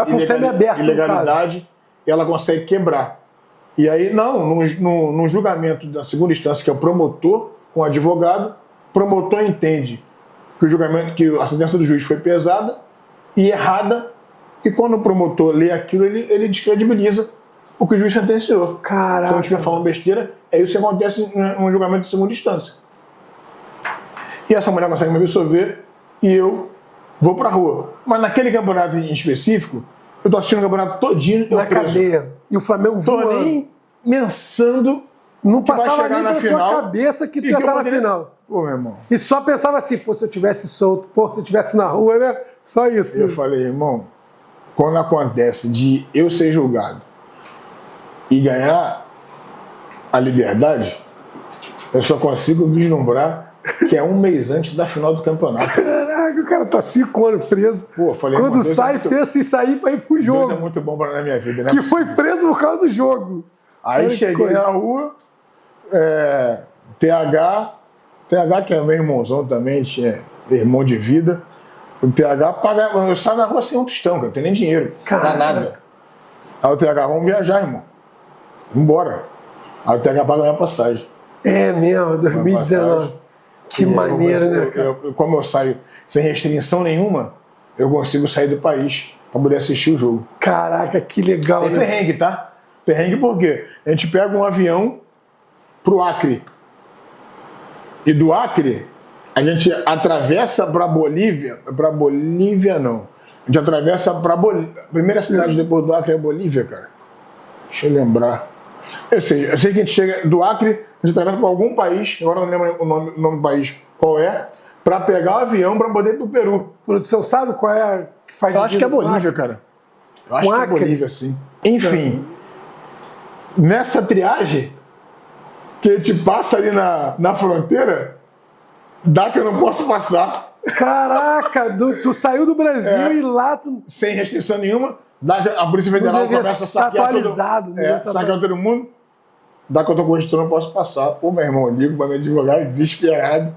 ilegalidade, e ela consegue quebrar. E aí, no julgamento da segunda instância, que é o promotor com o advogado, o promotor entende que a sentença do juiz foi pesada e errada, e quando o promotor lê aquilo, ele descredibiliza o que o juiz sentenciou. Caraca. Se não estiver falando besteira, é isso que acontece no julgamento de segunda instância. E essa mulher consegue me absolver e eu vou pra rua. Mas naquele campeonato em específico, eu tô assistindo o campeonato todinho. Na cadeia. E o Flamengo voando. Tô nem pensando. Não que passava vai chegar nem na pela final, tua cabeça que tu ia estar na final. Pô, meu irmão. E só pensava assim, pô, se eu tivesse solto, pô, se eu tivesse na rua, né? Só isso. Eu falei, irmão, quando acontece de eu ser julgado e ganhar a liberdade, eu só consigo vislumbrar que é 1 mês antes da final do campeonato. Caraca, o cara tá 5 anos preso. Pô, falei, quando sai, pensa em sair pra ir pro jogo. Deus é muito bom na minha vida, né? Que foi preso por causa do jogo. Aí cheguei na rua, TH, que é meu irmãozão também, tinha irmão de vida. O TH paga, eu saio na rua sem um tostão, cara, não tem nem dinheiro, pra nada. Aí o TH, vamos viajar, irmão. Vambora. Aí o TH paga a minha passagem. É mesmo, 2019. Que maneiro, né, cara? Como eu saio sem restrição nenhuma, eu consigo sair do país pra poder assistir o jogo. Caraca, que legal, Tem né? perrengue, tá? Perrengue por quê? A gente pega um avião pro Acre. E do Acre, A gente atravessa para Bolívia não. A gente atravessa para Bolívia. A primeira cidade depois do Acre é Bolívia, cara. Deixa eu lembrar. Eu sei que a gente chega do Acre, a gente atravessa para algum país, agora não lembro o nome do país qual é, para pegar o avião para poder ir pro Peru. Produção, sabe qual é que faz? Eu acho que é Bolívia, cara. Eu acho que é Bolívia, sim. Enfim, nessa triagem que a gente passa ali na fronteira, dá que eu não posso passar. Caraca, tu saiu do Brasil e lá... Sem restrição nenhuma, a Polícia Federal começa a saquear saquear todo mundo. Dá que eu tô com restrição, não posso passar. Pô, meu irmão, ligo para meu advogado, desesperado.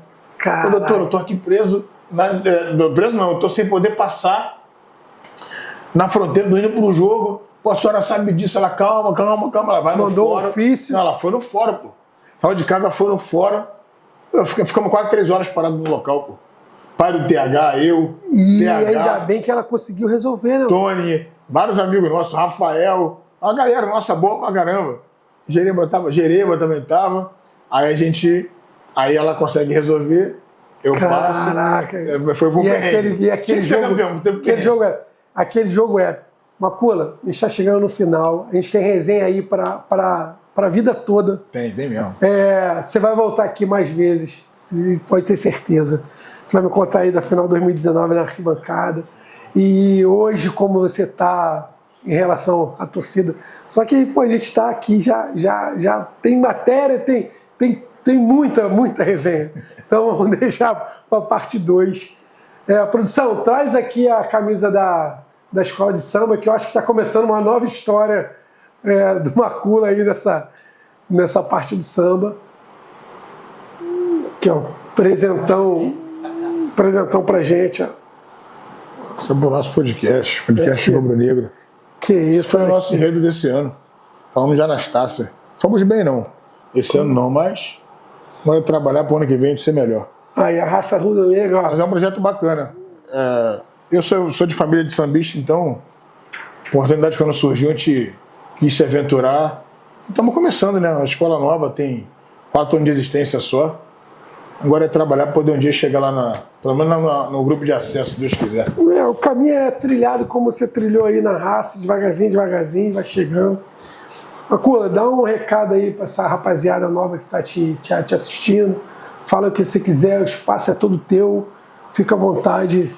Ô, doutor, eu tô aqui preso. Preso não, eu tô sem poder passar na fronteira, do indo pro jogo. Pô, a senhora sabe disso. Ela, calma. Ela vai no fórum. Mandou ofício? Não, ela foi no fórum, pô. Saiu de casa, foi no fórum. Ficamos quase 3 horas parados no local, pô. Pai do TH, eu, e TH, ainda bem que ela conseguiu resolver, né? Tony, vários amigos nossos, Rafael, a galera nossa boa pra caramba. Jereba também tava. Aí ela consegue resolver, eu passo. Caraca. Foi pro aquele jogo épico. Macula, a gente tá chegando no final, a gente tem resenha aí pra vida toda. Tem mesmo. Você vai voltar aqui mais vezes, você pode ter certeza. Você vai me contar aí da final 2019 na arquibancada. E hoje, como você tá em relação à torcida. Só que, pô, a gente está aqui, já tem matéria, tem muita resenha. Então, vamos deixar para a parte 2. Produção, traz aqui a camisa da Escola de Samba, que eu acho que está começando uma nova história do Macula aí nessa parte do samba. Aqui, ó, presentão pra gente. Ó. Esse é o nosso podcast Rubro Negro. Que isso, esse foi o nosso enredo desse ano. Falamos de Anastácia. Fomos bem, não. Esse ano não, mas vamos trabalhar para o ano que vem a gente ser melhor. Aí a raça Rubro Negro. Mas é um projeto bacana. Eu sou de família de sambista, então a oportunidade quando surgiu, a gente quis se aventurar. Estamos começando, né? A escola nova tem 4 anos de existência só. Agora é trabalhar para poder um dia chegar lá, pelo menos no grupo de acesso, se Deus quiser. O caminho é trilhado como você trilhou aí na raça, devagarzinho, vai chegando. Macula, dá um recado aí para essa rapaziada nova que está te assistindo. Fala o que você quiser, o espaço é todo teu, fica à vontade.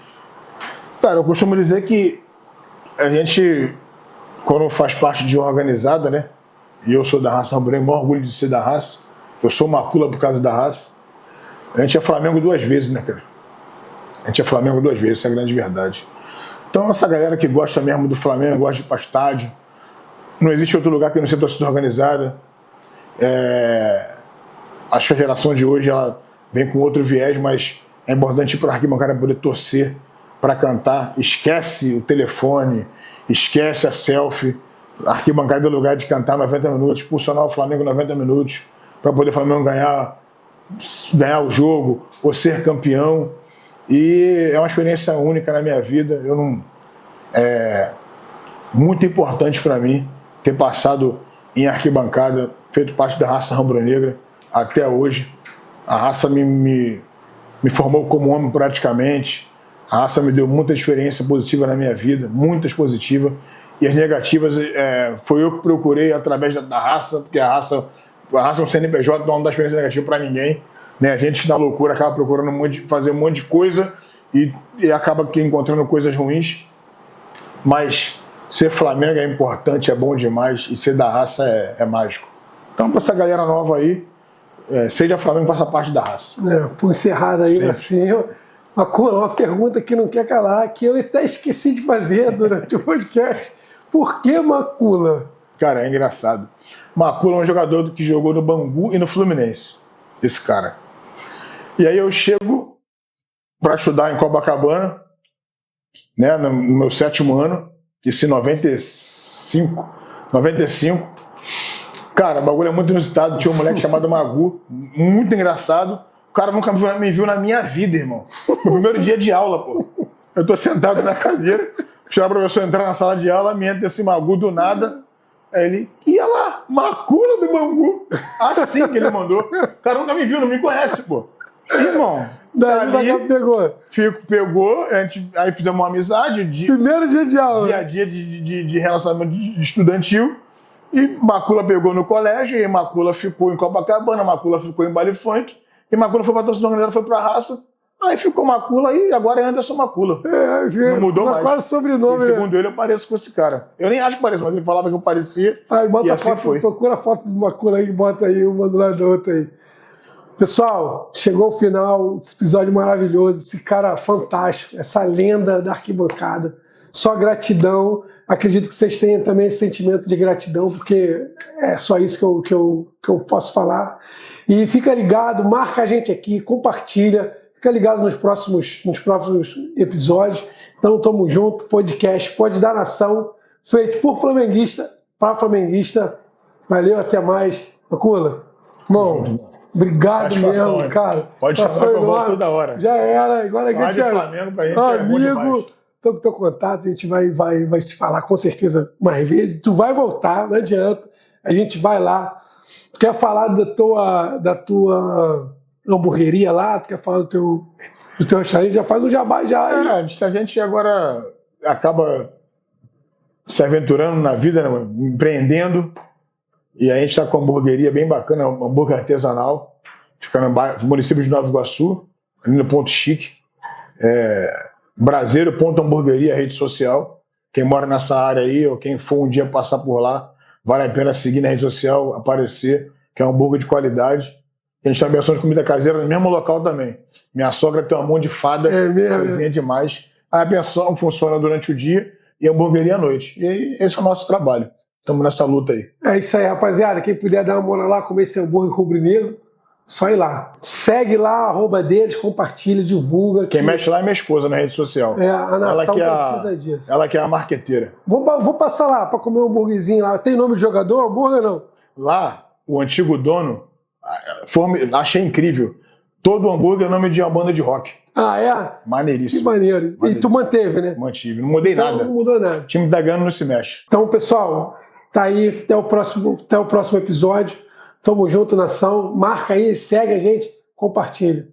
Cara, eu costumo dizer que a gente, quando faz parte de uma organizada, né? E eu sou da raça rubro-negro, maior orgulho de ser da raça. Eu sou Macula por causa da raça. A gente é Flamengo 2 vezes, né, cara? A gente é Flamengo 2 vezes, essa é a grande verdade. Então, essa galera que gosta mesmo do Flamengo, gosta de ir para estádio, não existe outro lugar que não seja torcida organizada. Acho que a geração de hoje ela vem com outro viés, mas é importante ir para a arquibancada poder torcer, para cantar. Esquece o telefone, esquece a selfie. A arquibancada é o lugar de cantar 90 minutos, impulsionar o Flamengo 90 minutos, para poder o Flamengo ganhar o jogo ou ser campeão. E é uma experiência única na minha vida. É muito importante para mim ter passado em arquibancada, feito parte da raça rubro-negra até hoje. A raça me formou como homem praticamente. A raça me deu muita experiência positiva na minha vida, muitas positivas. E as negativas foi eu que procurei através da raça, porque a raça é um CNPJ, não dá experiência negativa para ninguém. Né? A gente que na loucura acaba procurando fazer um monte de coisa e acaba encontrando coisas ruins. Mas ser Flamengo é importante, é bom demais, e ser da raça é mágico. Então, para essa galera nova aí, seja Flamengo, faça parte da raça. Por encerrar aí, assim, uma pergunta que não quer calar, que eu até esqueci de fazer durante o podcast. Por que Macula? Cara, é engraçado. Macula é um jogador que jogou no Bangu e no Fluminense. Esse cara. E aí eu chego para estudar em Copacabana, né, no meu 7º ano, isso em 95. Cara, o bagulho é muito inusitado. Tinha um moleque chamado Magu, muito engraçado. O cara nunca me viu na minha vida, irmão. No primeiro dia de aula, pô. Eu tô sentado na cadeira, chama o professor entrar na sala de aula, me entra esse Magu do nada. Aí ele, ia lá, Macula do Bangu. Assim que ele mandou. O cara nunca me viu, não me conhece, pô. Irmão, Daí pegou. Pegou, aí fizemos uma amizade. Primeiro dia de aula. Dia a dia de relacionamento de estudantil. E Macula pegou no colégio, e Macula ficou em Copacabana, Macula ficou em Baile Funk, e Macula foi pra torcida organizada, foi pra raça. Aí ficou Macula e agora é Anderson Macula. Não mudou mais. Quase sobrenome. E, segundo ele, eu pareço com esse cara. Eu nem acho que pareço, mas ele falava que eu parecia. Aí bota e a assim foto, foi. Procura a foto do Macula aí, bota aí uma do lado da outra aí. Pessoal, chegou o final desse episódio maravilhoso, esse cara fantástico, essa lenda da arquibancada. Só gratidão. Acredito que vocês tenham também esse sentimento de gratidão, porque é só isso que eu posso falar. E fica ligado, marca a gente aqui, compartilha, fica ligado nos próximos episódios. Então, tamo junto, podcast Pode Dar Nação, feito por flamenguista, para flamenguista. Valeu, até mais. Macula, irmão, obrigado mesmo, cara. Pode chamar que eu volto toda hora. Já era. Agora a gente Flamengo pra gente é bom demais. Tô com teu contato, a gente vai se falar com certeza mais vezes. Tu vai voltar, não adianta. A gente vai lá. Tu quer falar da tua hamburgueria lá? Tu quer falar do teu restaurante? Já faz um jabá já. A gente agora acaba se aventurando na vida, né, empreendendo. E a gente está com uma hamburgueria bem bacana, um hambúrguer artesanal. Fica no município de Nova Iguaçu, ali no Ponto Chique. Braseiro.hamburgueria, rede social. Quem mora nessa área aí, ou quem for um dia passar por lá, vale a pena seguir na rede social, aparecer, que é um hambúrguer de qualidade. A gente tem uma versão de comida caseira no mesmo local também. Minha sogra tem uma mão de fada, cozinha demais. A pensão funciona durante o dia e a hamburgueria à noite. E esse é o nosso trabalho. Estamos nessa luta aí. É isso aí, rapaziada. Quem puder dar uma moral lá, comer esse hambúrguer rubro-negro, só ir lá. Segue lá, @deles, compartilha, divulga. Quem mexe lá é minha esposa na rede social. A nação precisa disso. Ela que é a marqueteira. Vou passar lá para comer um hambúrguerzinho lá. Tem nome de jogador, hambúrguer não? Lá, o antigo dono, achei incrível. Todo hambúrguer é nome de uma banda de rock. Ah, é? Maneiríssimo. Que maneiro. E tu manteve, né? Mantive. Não mudei nada. Não mudou nada. O time da Gana não se mexe. Então, pessoal, tá aí. Até o próximo episódio. Tamo junto, nação. Marca aí, segue a gente, compartilha.